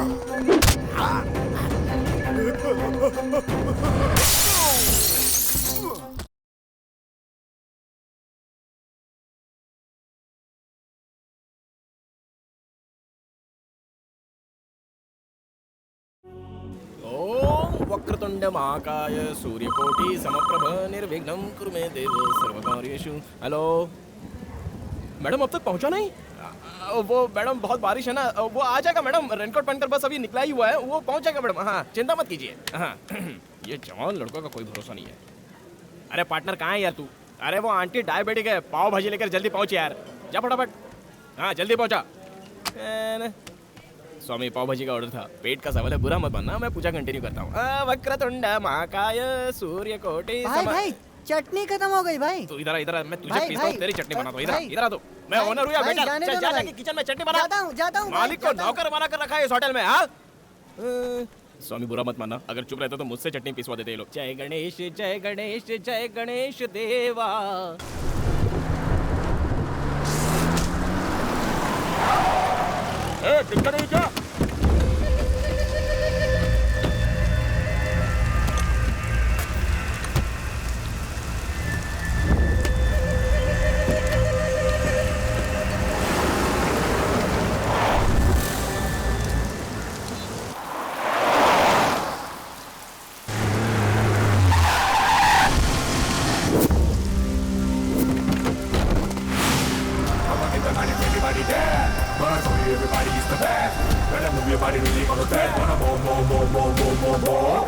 ओम वक्रतुंड महाकाय सूर्यकोटि समप्रभ निर्विघ्नं कुरु मे देव सर्वकार्येषु। हेलो मैडम, अब तक पहुंचा नहीं? वो मैडम बहुत बारिश है ना, वो आ जाएगा मैडम। रेनकोट पहनकर बस अभी निकला ही हुआ है, वो पहुंच जाएगा मैडम। हाँ, चिंता मत कीजिए। हाँ ये जवान लड़कों का कोई भरोसा नहीं है। अरे पार्टनर कहाँ है यार तू? अरे वो आंटी डायबिटिक है, पाव भाजी लेकर जल्दी पहुंच यार, जा फटाफट। हाँ जल्दी पहुंचा। स्वामी पाव भाजी का ऑर्डर था, पेट का सवाल है, बुरा मत मानना, मैं पूजा कंटिन्यू करता हूँ। वक्रतुंड महाकाय सूर्यकोटि भाई चटनी खत्म हो गई भाई। तू इधर इधर, मैं तुझे पीसता हूँ, तेरी चटनी बनाता हूँ। इधर आ तू, मैं ओनर हूँ या बेटा? चल जा जाके किचन में चटनी बना। जाता हूँ। मालिक को नौकर बना कर रखा है इस होटल में। हाँ स्वामी बुरा मत मानना, अगर चुप रहते तो मुझसे चटनी पिसवा देते ये लोग। जय गणेश जय गणेश जय गणेश देवा। दिक्कत नहीं क्या? Everybody's the best. Better move your body, really on the bed. Wanna more.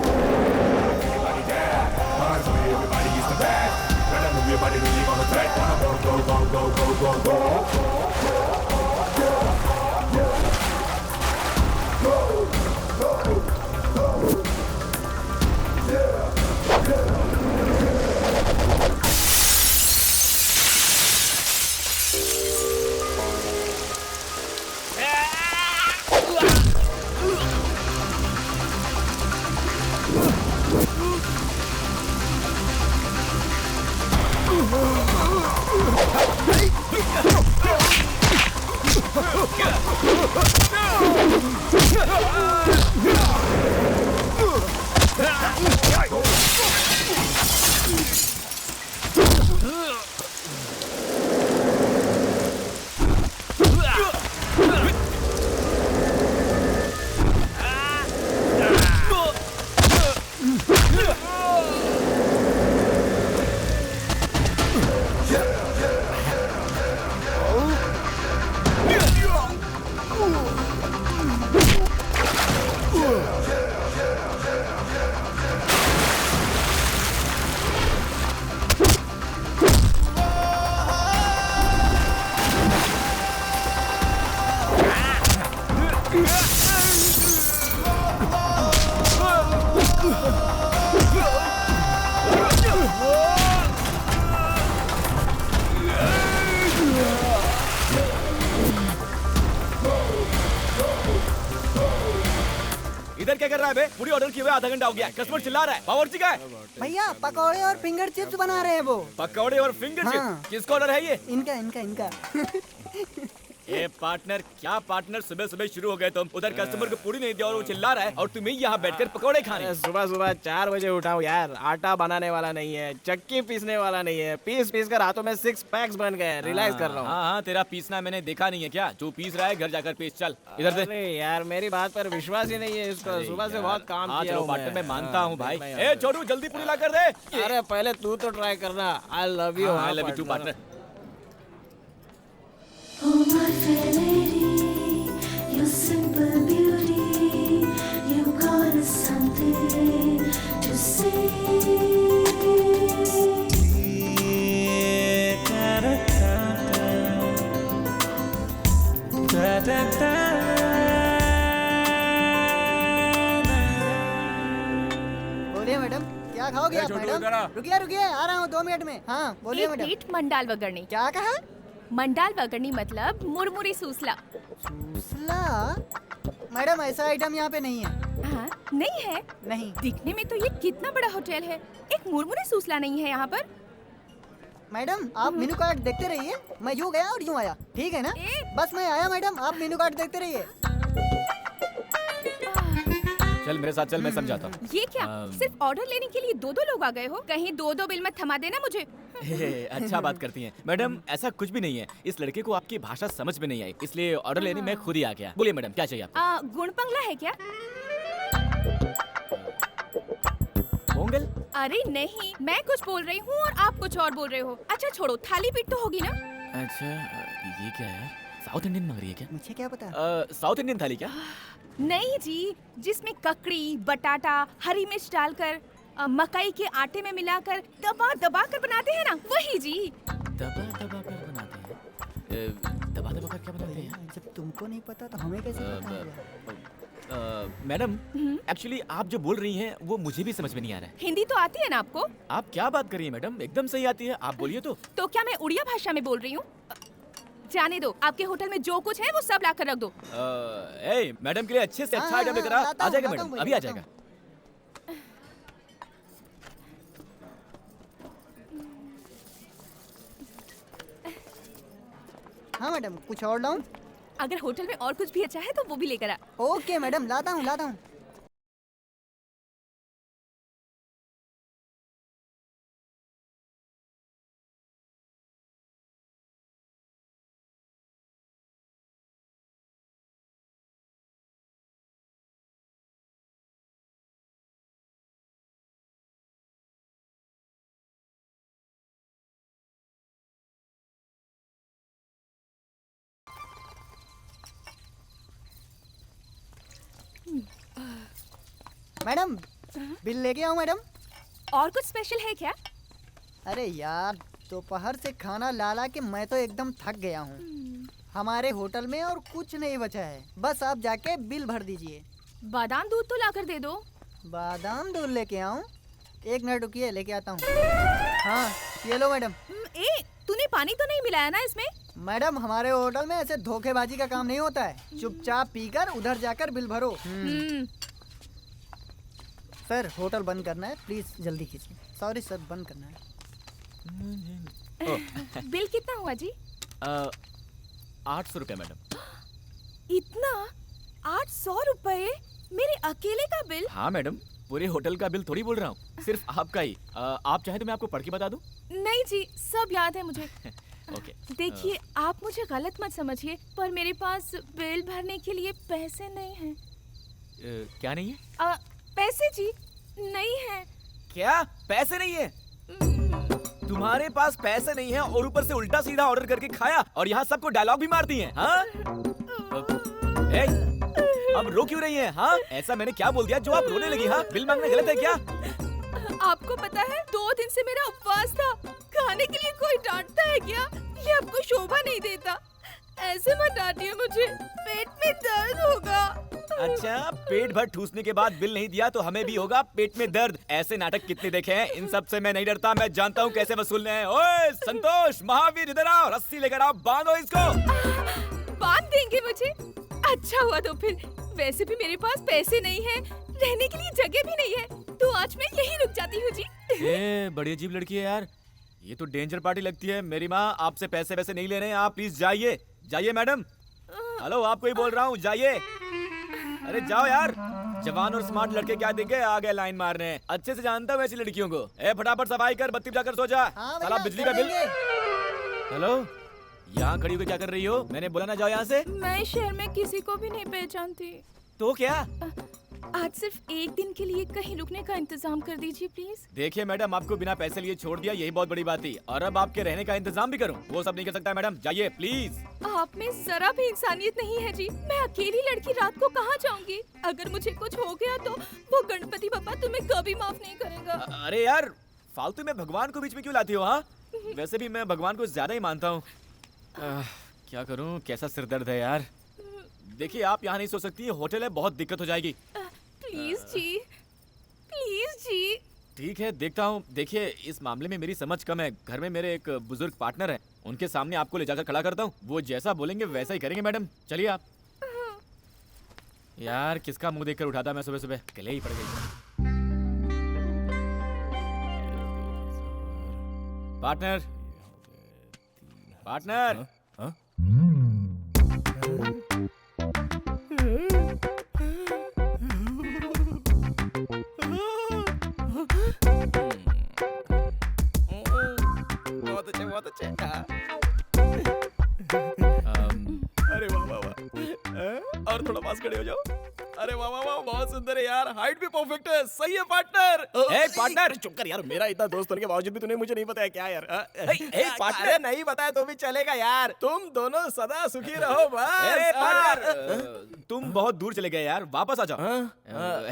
Everybody there. Wanna show you everybody is the best. Better move your body, really on the bed. Wanna इधर क्या कर रहा है बे? पूरी order किए हुए आधा घंटा हो गया, कस्टमर चिल्ला रहा है। बावर्ची का है? भैया पकौड़े और फिंगर चिप्स बना रहे हैं वो। पकौड़े और फिंगर चिप्स? किसका ऑर्डर है ये? इनका ए पार्टनर, क्या पार्टनर, सुबह सुबह शुरू हो गए तुम। उधर कस्टमर को पूरी नहीं दिया और वो चिल्ला रहा है और तुम्हें यहाँ बैठकर पकौड़े खाने। सुबह सुबह 4 बजे उठाओ यार, आटा बनाने वाला नहीं है, चक्की पीसने वाला नहीं है, पीस कर हाथों में 6 पैक्स बन गए। रियलाइज कर रहा हूँ। हाँ, तेरा पीसना मैंने देखा नहीं है क्या? जो पीस रहा है घर जाकर पीस। चल इधर से। अरे यार मेरी बात पर विश्वास ही नहीं है इसका, सुबह से बहुत काम किया हूँ पार्टनर मैं मानता हूँ भाई। ए छोटू जल्दी पूरी ला कर दे। अरे पहले तू तो ट्राई करना। I love you. I love you too partner. Oh my fair lady, your simple beauty, you got us something to say. बोलिए मैडम, क्या खाओगे आप मैडम? रुकिए आ रहा हूँ 2 मिनट में। हाँ बोलिए एक मैडम। प्लेट मंडाल वगरनी। क्या कहा? मंडाल वगरनी मतलब मुरमुरी सूसला। सूसला? मैडम ऐसा आइटम यहाँ पे नहीं है। हाँ, नहीं है? नहीं। दिखने में तो ये कितना बड़ा होटल है, एक मुरमुरी सूसला नहीं है यहाँ पर। मैडम आप मेनू कार्ड देखते रहिए, मैं यूँ गया और यूँ आया, ठीक है ना? बस मैं आया मैडम, आप मेनू कार्ड देखते रहिए। चल मेरे साथ चल, मैं समझाता हूँ। ये क्या सिर्फ ऑर्डर लेने के लिए दो लोग आ गए हो? कहीं दो बिल मत थमा देना मुझे। अच्छा बात करती हैं मैडम, ऐसा कुछ भी नहीं है। इस लड़के को आपकी भाषा समझ में नहीं आई, इसलिए ऑर्डर लेने मैं खुद ही आ गया। बोलिए मैडम, क्या चाहिए आपको? गुणपंगला है क्या? पोंगल? अरे नहीं, मैं कुछ बोल रही हूँ और आप कुछ और बोल रहे हो। अच्छा छोड़ो, थाली पीठ तो होगी ना? अच्छा ये क्या है? साउथ इंडियन मांग रही है क्या? मुझे क्या पता। साउथ इंडियन थाली क्या? नहीं जी, जिसमें ककड़ी, बटाटा, हरी मिर्च डालकर मकई के आटे में मिलाकर दबा दबा कर बनाते हैं ना, वही जी। दबा दबा कर बनाते हैं? दबा दबा कर क्या बनाते हैं? जब तुमको नहीं पता तो हमें कैसे पता होगा? मैडम एक्चुअली आप जो बोल रही हैं वो मुझे भी समझ में नहीं आ रहा है। हिंदी तो आती है ना आपको? आप क्या बात कर रही हैं मैडम? एकदम सही आती है, आप बोलिए तो। तो क्या मैं उड़िया भाषा में बोल रही हूँ? जाने दो, आपके होटल में जो कुछ है वो सब लाकर रख दो। ए मैडम के लिए अच्छे से अच्छा आइटम लेकर आ जाएगा मैडम, अभी आ जाएगा। हाँ मैडम, कुछ और लाऊं? अगर होटल में और कुछ भी अच्छा है तो वो भी लेकर आ। ओके मैडम, लाता हूँ लाता हूँ। मैडम, बिल लेके आओ मैडम। और कुछ स्पेशल है क्या? अरे यार, दोपहर से खाना ला ला के मैं तो एकदम थक गया हूँ। हमारे होटल में और कुछ नहीं बचा है, बस आप जाके बिल भर दीजिए। बादाम दूध तो लाकर दे दो। बादाम दूध लेके आऊँ? एक मिनट रुकिए, लेके आता हूँ। हाँ ये लो मैडम। तूने पानी तो नहीं मिलाया ना इसमें? मैडम, हमारे होटल में ऐसे धोखेबाजी का काम नहीं होता है। चुपचाप पीकर उधर जाकर बिल भरो। सर, होटल बंद करना है, प्लीज जल्दी कीजिए। सॉरी सर, बंद करना है। बिल कितना हुआ जी? 800 रुपये मैडम। इतना? 800 रुपए? मेरे अकेले का बिल? हाँ मैडम, पूरे होटल का बिल थोड़ी बोल रहा हूँ, सिर्फ आपका ही। आप चाहे तो मैं आपको पढ़ के बता दूँ? नहीं जी, सब याद है मुझे। ओके। देखिए, आप मुझे गलत मत समझिए, पर मेरे पास बिल भरने के लिए पैसे नहीं हैं। क्या नहीं है? पैसे जी नहीं है। क्या पैसे नहीं है? तुम्हारे पास पैसे नहीं है और ऊपर से उल्टा सीधा ऑर्डर करके खाया और यहाँ सबको डायलॉग भी मार दिए, हाँ? अब रो क्यों रही हैं? हाँ, ऐसा मैंने क्या बोल दिया जो आप रोने लगी? हाँ, बिल मांगना गलत है क्या? आपको पता है, 2 दिन से मेरा उपवास था। खाने के लिए कोई डांटता है क्या? ये आपको शोभा नहीं देता। ऐसे मत डांटिए मुझे, पेट में दर्द होगा। अच्छा, पेट भर ठूसने के बाद बिल नहीं दिया तो हमें भी होगा पेट में दर्द। ऐसे नाटक कितने देखे हैं, इन सब से मैं नहीं डरता। मैं जानता हूँ कैसे वसूलने हैं। ओए संतोष, महावीर, इधर आओ, रस्सी लेकर आओ, बांधो इसको। बांध देंगे मुझे? अच्छा हुआ तो फिर। वैसे भी मेरे पास पैसे नहीं है, रहने के लिए जगह भी नहीं है, तो आज मैं यहीं रुक जाती हूँ जी। बड़ी अजीब लड़की है यार, ये तो डेंजर पार्टी लगती है। मेरी माँ आपसे पैसे वैसे नहीं ले रहे हैं, आप प्लीज जाइए। जाइए मैडम। हेलो, आपको ही बोल रहा हूँ, जाइए। अरे जाओ यार, जवान और स्मार्ट लड़के क्या देंगे, आ गए लाइन मारने। अच्छे से जानता हूँ ऐसी लड़कियों को। फटाफट सफाई कर, बत्ती जाकर सो जा। साला बिजली का बिल। हेलो, यहाँ खड़ी होकर क्या कर रही हो? मैंने बोला ना जाओ यहाँ से। मैं शहर में किसी को भी नहीं पहचानती। तो क्या? आज सिर्फ एक दिन के लिए कहीं रुकने का इंतजाम कर दीजिए प्लीज। देखिए मैडम, आपको बिना पैसे लिए छोड़ दिया, यही बहुत बड़ी बात थी। और अब आपके रहने का इंतजाम भी करूं, वो सब नहीं कर सकता मैडम। जाइए प्लीज। आप में जरा भी इंसानियत नहीं है जी। मैं अकेली लड़की रात को कहाँ जाऊंगी? अगर मुझे कुछ हो गया तो वो गणपति पापा तुम्हें कभी माफ नहीं करेगा। अरे यार, फालतू में भगवान को बीच में क्यों लाती हो? हाँ, वैसे भी मैं भगवान को ज्यादा ही मानता हूँ। क्या करूँ, कैसा सिरदर्द है यार। देखिए, आप यहाँ नहीं सो सकती, होटल है, बहुत दिक्कत हो जाएगी। प्लीज जी, प्लीज जी। ठीक है, देखता हूँ। देखिए, इस मामले में मेरी समझ कम है। घर में मेरे एक बुजुर्ग पार्टनर है, उनके सामने आपको ले जाकर खड़ा करता हूँ। वो जैसा बोलेंगे वैसा ही करेंगे मैडम। चलिए आप। यार, किसका मुंह देखकर उठाता मैं सुबह सुबह, गले ही पड़ गई। Partner, partner. हाँ? थोड़ा पास खड़े हो जाओ। अरे वाह वाह वाह, बहुत सुंदर है यार, हाइट भी परफेक्ट है, सही है पार्टनर। ए, पार्टनर! चुप कर यार, मेरा इतना दोस्त होने के बावजूद भी तूने मुझे नहीं बताया क्या यार? पार्टनर! अरे नहीं बताया तो भी चलेगा यार, तुम दोनों सदा सुखी रहो बस। ए, पार्टनर! तुम बहुत दूर चले गए यार, वापस आ जाओ।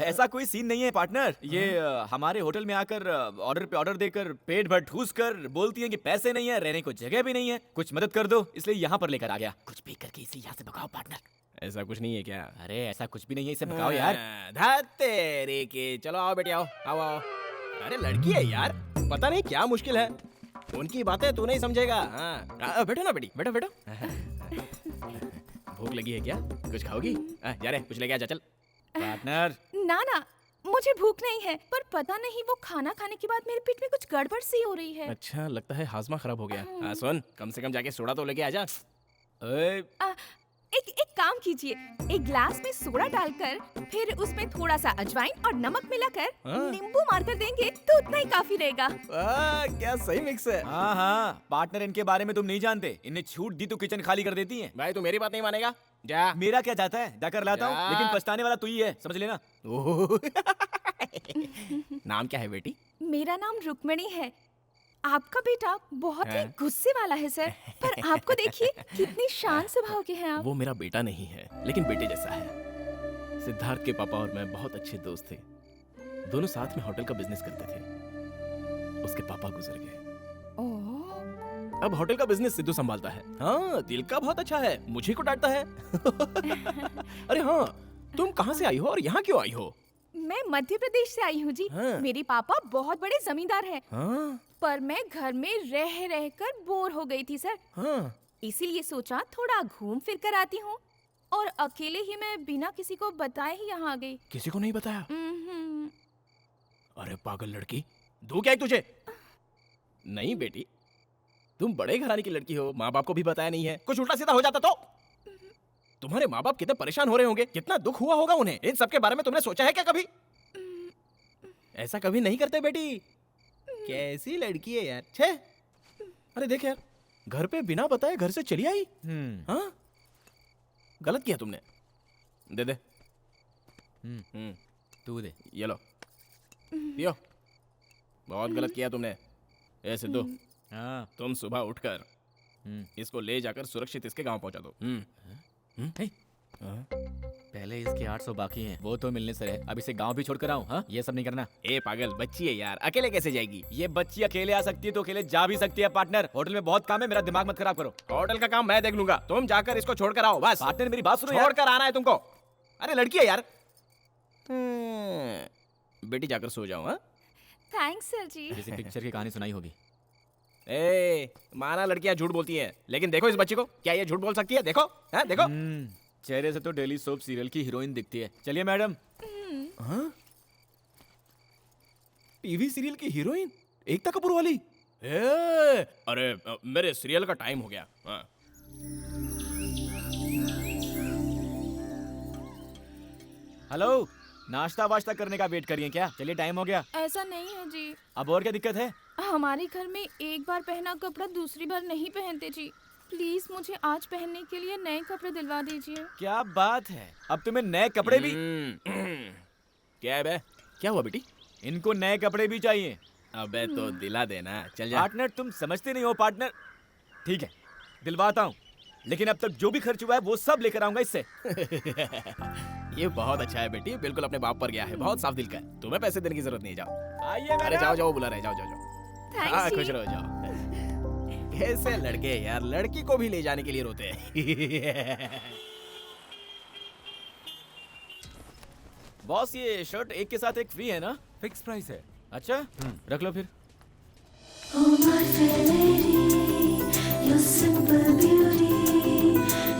ऐसा कोई सीन नहीं है पार्टनर। ये हमारे होटल में आकर ऑर्डर पे ऑर्डर देकर पेट भर ठूस कर बोलती है कि पैसे नहीं है, रहने को जगह भी नहीं है, कुछ मदद कर दो, इसलिए यहाँ पर लेकर आ गया। कुछ भी करके इसे यहाँ से भगाओ पार्टनर। ऐसा कुछ नहीं है क्या? अरे ऐसा कुछ भी नहीं है, इसे भगाओ यार। तेरे के, चलो आओ बेटे, आओ आओ आओ। अरे लड़की है यार, पता नहीं क्या मुश्किल है, उनकी बातें तू नहीं समझेगा। हाँ बैठो ना बेटी, बैठो बैठो। भूख लगी है क्या? कुछ खाओगी? जा रे, कुछ लेके आ जा, चल। पार्टनर! ना ना, मुझे भूख नहीं है, पर पता नहीं वो खाना खाने के बाद मेरे पेट में कुछ गड़बड़ सी हो रही है। अच्छा, लगता है हाजमा खराब हो गया। सुन, कम से कम जाके सोडा तो लेके आ जा। एक काम कीजिए, एक ग्लास में सोडा डालकर फिर उसमें थोड़ा सा अजवाइन और नमक मिलाकर नींबू मारकर देंगे तो उतना ही काफी रहेगा। क्या सही मिक्स है। हाँ हाँ, पार्टनर इनके बारे में तुम नहीं जानते, इन्हें छूट दी तो किचन खाली कर देती हैं। भाई तू मेरी बात नहीं मानेगा, जा। मेरा क्या जाता है, जाकर लाता हूँ, जा। लेकिन पछताने वाला तू ही है, समझ लेना। नाम क्या है बेटी? मेरा नाम रुक्मणी है। आपका बेटा बहुत ही हैं? गुस्से वाला है सर, पर आपको देखिए कितनी शांत स्वभाव के हैं आप। वो मेरा बेटा नहीं है, लेकिन बेटे जैसा है। सिद्धार्थ के पापा और मैं बहुत अच्छे दोस्त थे, दोनों साथ में होटल का बिजनेस करते थे। उसके पापा गुजर गए, ओह, अब होटल का बिजनेस सिद्धू संभालता है। हाँ, दिल का बहुत अच्छा है, मुझे को डांटता है। अरे हाँ, तुम कहाँ से आई हो और यहाँ क्यों आई हो? मैं मध्य प्रदेश से आई हूँ जी। हाँ। मेरे पापा बहुत बड़े जमींदार हैं, हाँ पर मैं घर में रह रह कर बोर हो गई थी सर, हाँ, इसीलिए सोचा थोड़ा घूम फिर कर आती हूँ, और अकेले ही मैं बिना किसी को बताए ही यहाँ आ गई। किसी को नहीं बताया? हम्म, अरे पागल लड़की, दो क्या है तुझे? नहीं बेटी, तुम बड़े घराने की लड़की हो, माँ बाप को भी बताया नहीं है। कुछ उल्टा सीधा हो जाता तो? तुम्हारे माँ बाप कितने परेशान हो रहे होंगे, कितना दुख हुआ होगा उन्हें। इन सब के बारे में तुमने सोचा है क्या कभी? ऐसा कभी नहीं करते बेटी। कैसी लड़की है यार, छे। अरे देख यार, घर पे बिना बताए घर से चली आई। हाँ, गलत किया तुमने। दे दे। तू दे। ये लो, पियो। बहुत गलत किया तुमने। ए सिद्धू, हाँ। तुम सुबह उठकर इसको ले जाकर सुरक्षित इसके गांव पहुंचा दो। हे, पहले इसके 800 बाकी हैं, वो तो मिलने से रहे, अब इसे गांव भी छोड़कर आऊं? हाँ, ये सब नहीं करना। ए पागल, बच्ची है यार, अकेले कैसे जाएगी? ये बच्ची अकेले आ सकती है तो अकेले जा भी सकती है पार्टनर। होटल में बहुत काम है, मेरा दिमाग मत खराब करो। होटल का काम मैं देख लूंगा, तुम जाकर इसको छोड़ कर आओ बस। पार्टनर मेरी बात सुनो यार। छोड़ कर आना है तुमको। अरे लड़की है यार। बेटी जाकर सो जाओ। हाँ, थैंक्स सर जी। किसी पिक्चर की कहानी सुनाई होगी। ए माना लड़कियां झूठ बोलती हैं, लेकिन देखो इस बच्ची को, क्या ये झूठ बोल सकती है? देखो, हाँ देखो। चेहरे से तो डेली सोप सीरियल की हीरोइन दिखती है। चलिए मैडम। हाँ? टीवी सीरियल की हीरोइन एकता कपूर वाली? अरे मेरे सीरियल का टाइम हो गया। हाँ। हेलो, नाश्ता वाश्ता करने का वेट करिए क्या? चलिए टाइम हो गया। ऐसा नहीं है जी, अब और क्या दिक्कत है? हमारे घर में एक बार पहना कपड़ा दूसरी बार नहीं पहनते जी। प्लीज मुझे आज पहनने के लिए नए कपड़े दिलवा दीजिए। क्या बात है, अब तुम्हें नए कपड़े भी? क्या है बे? क्या हुआ बेटी? इनको नए कपड़े भी चाहिए। अबे तो दिला देना, चल जा। पार्टनर तुम समझते नहीं हो पार्टनर। ठीक है, दिलवाता हूँ, लेकिन अब तक जो भी खर्च हुआ है वो सब लेकर आऊंगा इससे। ये बहुत अच्छा है बेटी, बिल्कुल अपने बाप पर गया है, बहुत साफ दिल का है। तुम्हें पैसे देने की जरूरत नहीं, जाओ। आइए अरे मैडम। जाओ जाओ, बुला रहे, जाओ जाओ जाओ। थैंक्स हाँ, जी। खुश रहो, जाओ। कैसे लड़के यार, लड़की को भी ले जाने के लिए रोते हैं। बॉस ये शर्ट एक के साथ एक फ्री है ना? फिक्स प्राइस है। अच्छा, रख लो फिर। Oh my fair lady, your simple beauty,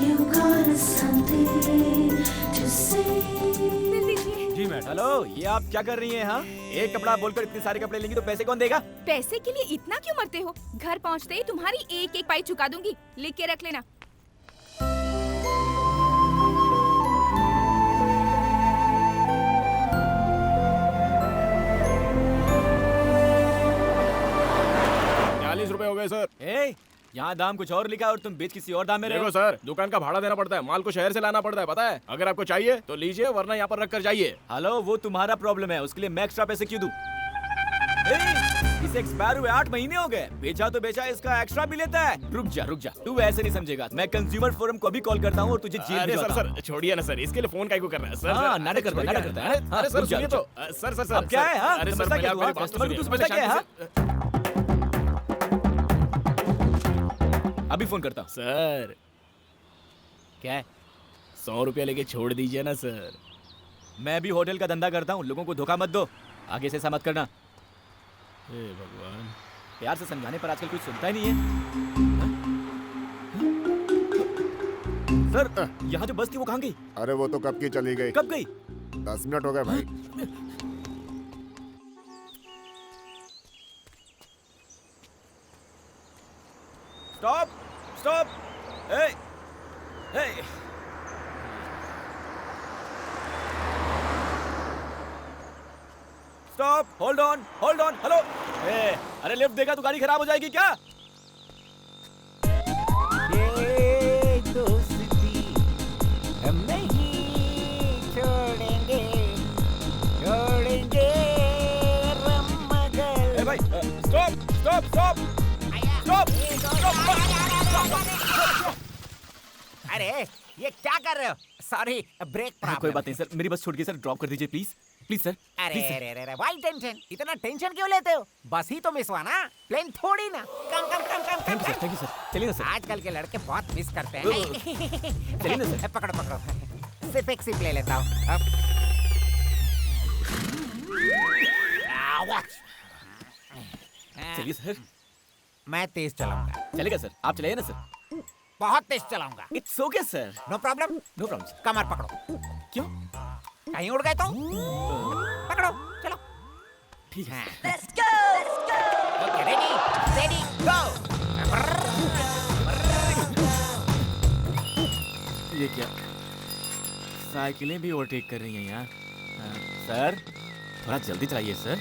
you got something to say. दिल दीजिए। जी मैडम। हेलो, ये आप क्या कर रही हैं? हाँ, एक कपड़ा बोलकर इतने सारे कपड़े लेंगी तो पैसे कौन देगा? पैसे के लिए इतना क्यों मरते हो? घर पहुंचते ही तुम्हारी एक एक पाई चुका दूंगी, लिख के रख लेना। ₹40 हो गए सर। ए, यहाँ दाम कुछ और लिखा है और तुम बेच किसी और दाम में रहे देखो हो। सर, दुकान का भाड़ा देना पड़ता है, माल को शहर से लाना पड़ता है, पता है। अगर आपको चाहिए तो लीजिए, वरना यहाँ पर रख कर जाइए। हेलो, वो तुम्हारा प्रॉब्लम है, उसके लिए मैं एक्स्ट्रा पैसे क्यों दूं? इसे एक्सपायर हुए 8 महीने हो गए, बेचा तो बेचा, इसका एक्स्ट्रा भी लेता है। रुक जा, तू ऐसे नहीं समझेगा। मैं कंज्यूमर फोरम को भी कॉल करता हूँ और तुझे जेल अरे भिजवाता हूँ। सर छोड़िए ना सर, इसके लिए फोन काहे को करना है सर? हाँ, सर, नाटक करता है, छोड़िए नाटक करता ना। है। अरे सर रुक जा, सुनिए रुक तो, सर अब क्या है? हाँ, अरे सर समझता पहले क्या आप तू? मेरी हाँ, बात तो कस्टमर को सुनिए, तू पहले समझता क्या है? शांति से- अभी फोन करता हूँ। सर क्या है? 100 रुपया लेके छोड़ दीजिए ना सर। मैं भी होटल का धंधा करता हूँ, लोगों को धोखा मत दो। आगे से ऐसा मत करना। हे भगवान। प्यार से समझाने पर आजकल कोई सुनता ही नहीं है। सर, यहाँ जो बस थी वो कहाँ गई? अरे वो तो कब की चली गई। कब गई? 10 मिनट हो गए भाई। स्टॉप, स्टॉप, ए, ए। Stop, hold on, hello. ए, अरे लिफ्ट देगा तो गाड़ी खराब हो जाएगी क्या? ये दोस्ती हम नहीं छोड़ेंगे ए भाई, स्टॉप, स्टॉप, स्टॉप, स्टॉप। अरे ये क्या कर रहे हो? सॉरी, ब्रेक हाँ, कोई प्रॉब्लम। बात नहीं सर, मेरी बस छूट गई सर, ड्रॉप कर दीजिए प्लीज, प्लीज सर। अरे प्लीज सर। अरे अरे वाई टेंशन, इतना टेंशन क्यों लेते हो? बस ही तो मिस हुआ ना, प्लेन थोड़ी ना। Come come come come thank you sir, thank you sir. चलिए ना सर। आजकल के लड़के बहुत मिस करते हैं। चलिए ना सर। पकड़ो पकड़ो, सिर्फ एक सिप ले लेता हूँ अब। चलिए सर। मैं तेज चलाऊंगा, चलेगा सर, आप चलाइए ना सर। बहुत तेज चलाऊंगा। It's okay sir, no problem. No problem sir. कमर पकड़ो। क्यों? कहीं उड़ गए तो पकड़ो, चलो। ठीक है। ओके, रेडी रेडी गो। ये क्या? साइकिलें भी ओवरटेक कर रही हैं यहाँ। सर, थोड़ा जल्दी चलाइए सर।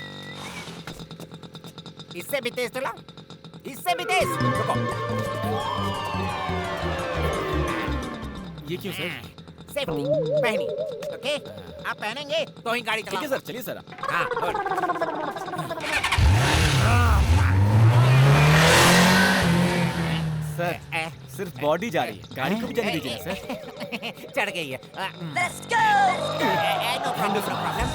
इससे भी तेज चलाओ, इससे भी तेज। रुको। ये क्यों सर? सेफ्टी पहनी, ओके? आप पहनेंगे तो ही गाड़ी ठीक है चलाओ। सर, चलिए सर। हाँ, गुड। सर, सिर्फ बॉडी जा रही है, गाड़ी को भी जाने दीजिए ना सर। चढ़ गई है। No problem.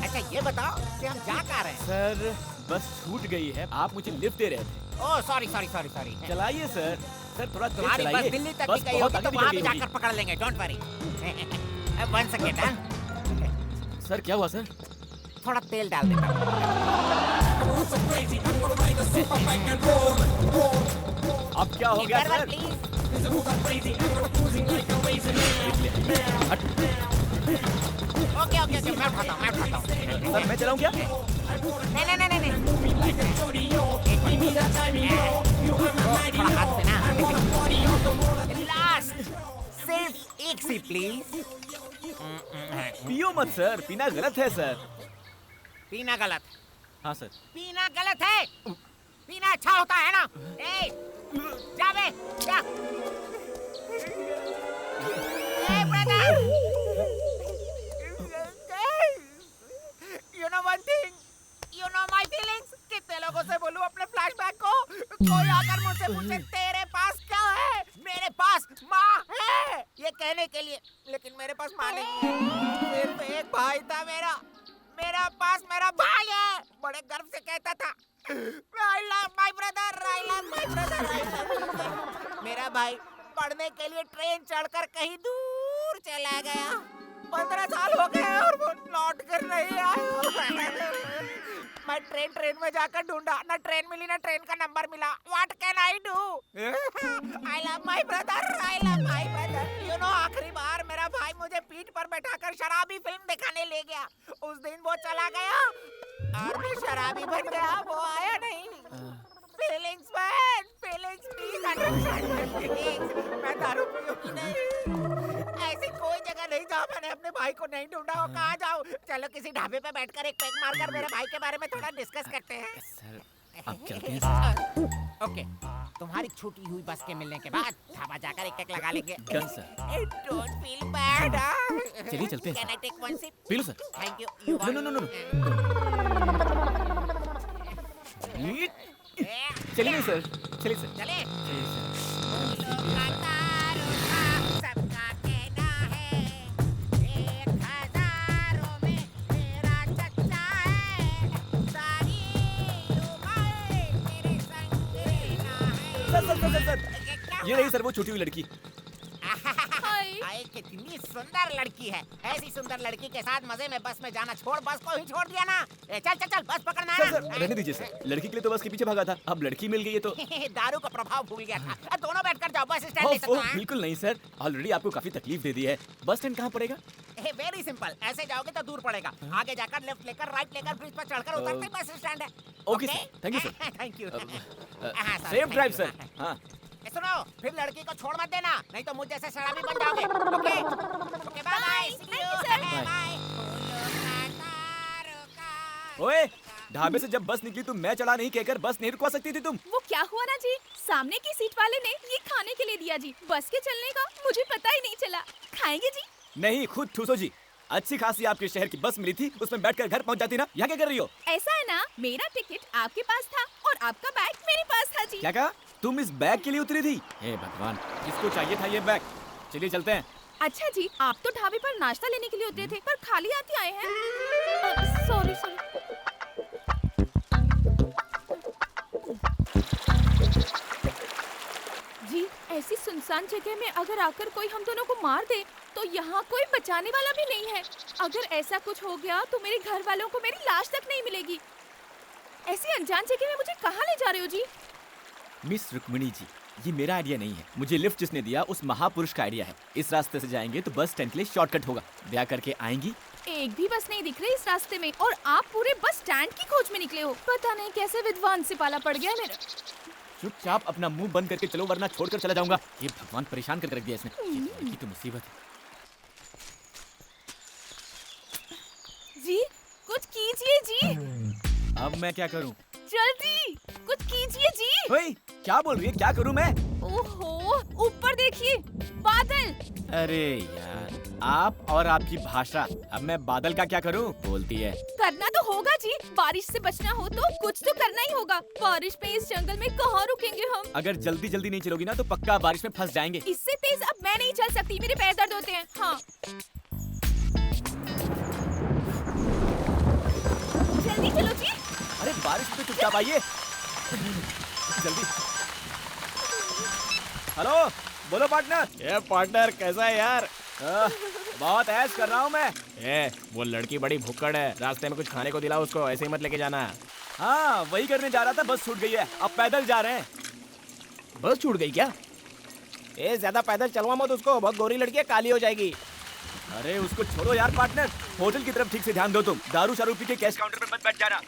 अच्छा ये बताओ कि हम जा कहाँ रहे हैं? सर, बस छूट गई है, आप मुझे लिफ्ट दे रहे थे। Oh sorry sorry sorry sorry. चलाइए सर। सर थोड़ा तेज तुम्हारी चलाइए। बस दिल्ली तक बस भी गई बहुत होगी तो आगे वहाँ निकल भी गई जाकर पकड़ लेंगे, डोंट वरी। 1 सेकेंड। होगी। सर क्या हुआ सर? थोड़ा तेल डाल देता हूँ। अब क्या हो गया एक बार sir? Please. Okay okay okay, मैं उठाता हूँ। सर मैं चलाऊं क्या? नहीं नहीं नहीं नहीं थोड़ा हाथ से ना। लास्ट, सिर्फ एक सी प्लीज। पियो मत सर, पीना गलत है सर। पीना गलत, हाँ सर। पीना गलत है। पीना अच्छा होता है ना। ए, जा बे, जा। ए brother, you know one thing, you know my feelings। कितने लोगों से बोलूं अपने फ्लैशबैक को? कोई आकर मुझसे पूछे तेरे पास क्या है? मेरे पास माँ है ये कहने के लिए, लेकिन मेरे पास माँ नहीं है। सिर्फ एक भाई था मेरा, मेरा पास मेरा भाई है। बड़े गर्व से कहता था, I love my brother, I love my brother, I love my brother। मेरा भाई पढ़ने के लिए ट्रेन चढ़कर कहीं दूर चला गया। 15 साल हो गए और वो लौट कर नहीं आया। मैं ट्रेन में जाकर ढूंढा, ना ट्रेन मिली ना ट्रेन का नंबर मिला। What can I do? I love my brother, I love my brother। You know, आखिरी बार मेरा भाई मुझे पीठ पर बैठाकर शराबी फिल्म दिखाने ले गया। उस दिन वो चला गया और मैं शराबी बन गया, वो आया नहीं। Feelings man, feelings please understand my feelings। मैं दारू पीऊंगी नहीं। ऐसी कोई जगह नहीं जहाँ मैंने अपने भाई को नहीं ढूंढा हो। कहाँ जाऊँ? चलो किसी ढाबे पे बैठकर एक पैक मारकर मेरे भाई के बारे में थोड़ा डिस्कस करते हैं। सर अब चलते हैं सर। ओके, तुम्हारी छूटी हुई बस के मिलने के बाद ढाबा जाकर एक लगा लेंगे। Done sir. Don't feel bad. चलिए चलते हैं। Can I take one sip? पी लो sir. Thank you. No no no no. चलिए सर, चलिए सर। चले। चलिए सर। सबका कहना है 1000 में मेरा चच्चा है, सारी उम्र तेरे संग रहना है। सर। ये रही सर वो छूटी हुई लड़की। हाय। हाय, कितनी सुंदर लड़की है। ऐसी सुंदर लड़की के साथ मजे में बस में जाना छोड़, बस को ही छोड़ दिया ना। चल चल चल, बस पकड़ना है सर ना। रहने दीजिए सर। लड़की के लिए तो बस के पीछे भागा था, अब लड़की मिल गई है तो। दारू का प्रभाव भूल गया था। दोनों बैठकर जाओ, बस स्टैंड ले सकते ओह, हैं। बिल्कुल नहीं सर, ऑलरेडी आपको काफी तकलीफ दे दी है। बस स्टैंड कहाँ पड़ेगा? वेरी सिंपल, ऐसे जाओगे तो दूर पड़ेगा। आगे जाकर लेफ्ट लेकर राइट लेकर ब्रिज पर चढ़कर उतरते ही बस स्टैंड है। Okay sir, thank you sir. Thank you. Safe drive sir. हाँ सुनो, फिर लड़की को छोड़ मत देना, नहीं तो मुझ जैसे शराबी बन जाओगे। Okay okay, bye bye. Thank you, sir. Bye. ओए, ढाबे से जब बस निकली तो मैं चढ़ा नहीं कहकर बस नहीं रुकवा सकती थी तुम? वो क्या हुआ ना जी, सामने की सीट वाले ने ये खाने के लिए दिया जी, बस के चलने का मुझे पता ही नहीं चला। खाएंगे जी? नहीं, खुद ठूसो जी। अच्छी खासी आपके शहर की बस मिली थी, उसमें बैठकर घर पहुंच जाती ना। यहाँ क्या कर रही हो? ऐसा है ना, मेरा टिकट आपके पास था और आपका बैग मेरे पास था जी। क्या कहा? तुम इस बैग के लिए उतरी थी? हे भगवान, किसको चाहिए था ये बैग? चलिए चलते हैं। अच्छा जी, आप तो ढाबे पर नाश्ता लेने के लिए उतरे थे, पर खाली हाथ आए हैं। Sorry sorry. जी, ऐसी सुनसान जगह में अगर आकर कोई हम दोनों को मार दे तो यहाँ कोई बचाने वाला भी नहीं है। अगर ऐसा कुछ हो गया तो मेरे घर वालों को मेरी लाश तक नहीं मिलेगी। ऐसी अनजान जगह में मुझे कहाँ ले जा रहे हो जी? मिस रुक्मिणी जी, ये मेरा आइडिया नहीं है। मुझे लिफ्ट जिसने दिया उस महापुरुष का आइडिया है। इस रास्ते से जाएंगे तो बस स्टैंड के लिए शॉर्टकट होगा। ब्याह करके आएंगी। एक भी बस नहीं दिख रही इस रास्ते में और आप पूरे बस स्टैंड की खोज में निकले हो। पता नहीं कैसे विद्वान से पाला पड़ गया मेरा। चुपचाप अपना मुंह बंद करके चलो, वरना छोड़कर चला जाऊंगा। ये भगवान परेशान करके रख दिया इसने। ये लड़की तो मुसीबत है। जी, कुछ कीजिए जी। अब मैं क्या करूं? जल्दी कुछ कीजिए जी। ओए, क्या बोल रही है? क्या करूं मैं? ओहो, ऊपर देखिए, बादल। अरे यार, आप और आपकी भाषा। अब मैं बादल का क्या करूं? बोलती है। करना तो होगा जी, बारिश से बचना हो तो कुछ तो करना ही होगा। बारिश में इस जंगल में कहाँ रुकेंगे हम? अगर जल्दी जल्दी नहीं चलोगी ना तो पक्का बारिश में फंस जाएंगे। इससे तेज अब मैं नहीं चल सकती, मेरे पैर दर्द होते हैं। हाँ, जल्दी चलो जी। अरे बारिश में चुपचाप आइए जल्दी। हेलो, बोलो पार्टनर। ये पार्टनर कैसा है यार? बहुत ऐश कर रहा हूँ मैं। वो लड़की बड़ी भुक्कड़ है, रास्ते में कुछ खाने को दिला उसको, ऐसे ही मत लेके जाना। हाँ, वही करने जा रहा था, बस छूट गई है। अब पैदल जा रहे हैं। बस छूट गई क्या? ज्यादा पैदल चलवा मत उसको, बहुत गोरी लड़की है, काली हो जाएगी। अरे उसको छोड़ो यार पार्टनर, होटल की तरफ ठीक से ध्यान दो तुम। दारू शारू पी के कैश काउंटर पर मत बैठ जाना।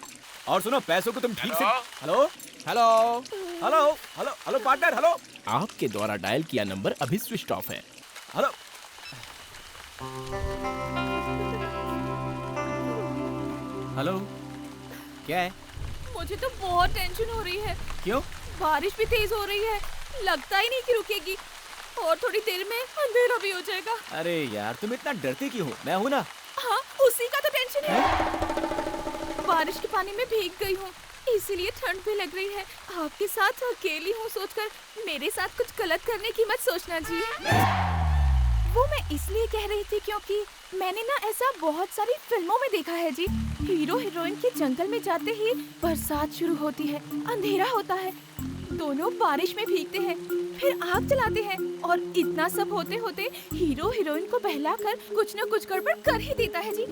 और सुनो, पैसों को तुम ठीक से। Hello hello hello hello hello partner, hello. आपके द्वारा डायल किया नंबर अभी स्विच ऑफ है। हेलो। हेलो, क्या है? मुझे तो बहुत टेंशन हो रही है। क्यों? बारिश भी तेज हो रही है, लगता ही नहीं कि रुकेगी और थोड़ी देर में अंधेरा भी हो जाएगा। अरे यार, तुम इतना डरती क्यों हो? मैं हूँ ना। हाँ, उसी का तो टेंशन है। बारिश के पानी में भीग गई हूँ, इसीलिए ठंड भी लग रही है। आपके साथ अकेली हूँ सोचकर मेरे साथ कुछ गलत करने की मत सोचना जी। वो मैं इसलिए कह रही थी क्योंकि मैंने ना ऐसा बहुत सारी फिल्मों में देखा है जी। हीरो हीरोइन के जंगल में जाते ही बरसात शुरू होती है, अंधेरा होता है, दोनों बारिश में भीगते हैं, फिर आग जलाते हैं और इतना सब होते होते हीरो हीरोइन को बहलाकर कुछ न कुछ गड़बड़ कर ही देता है जी।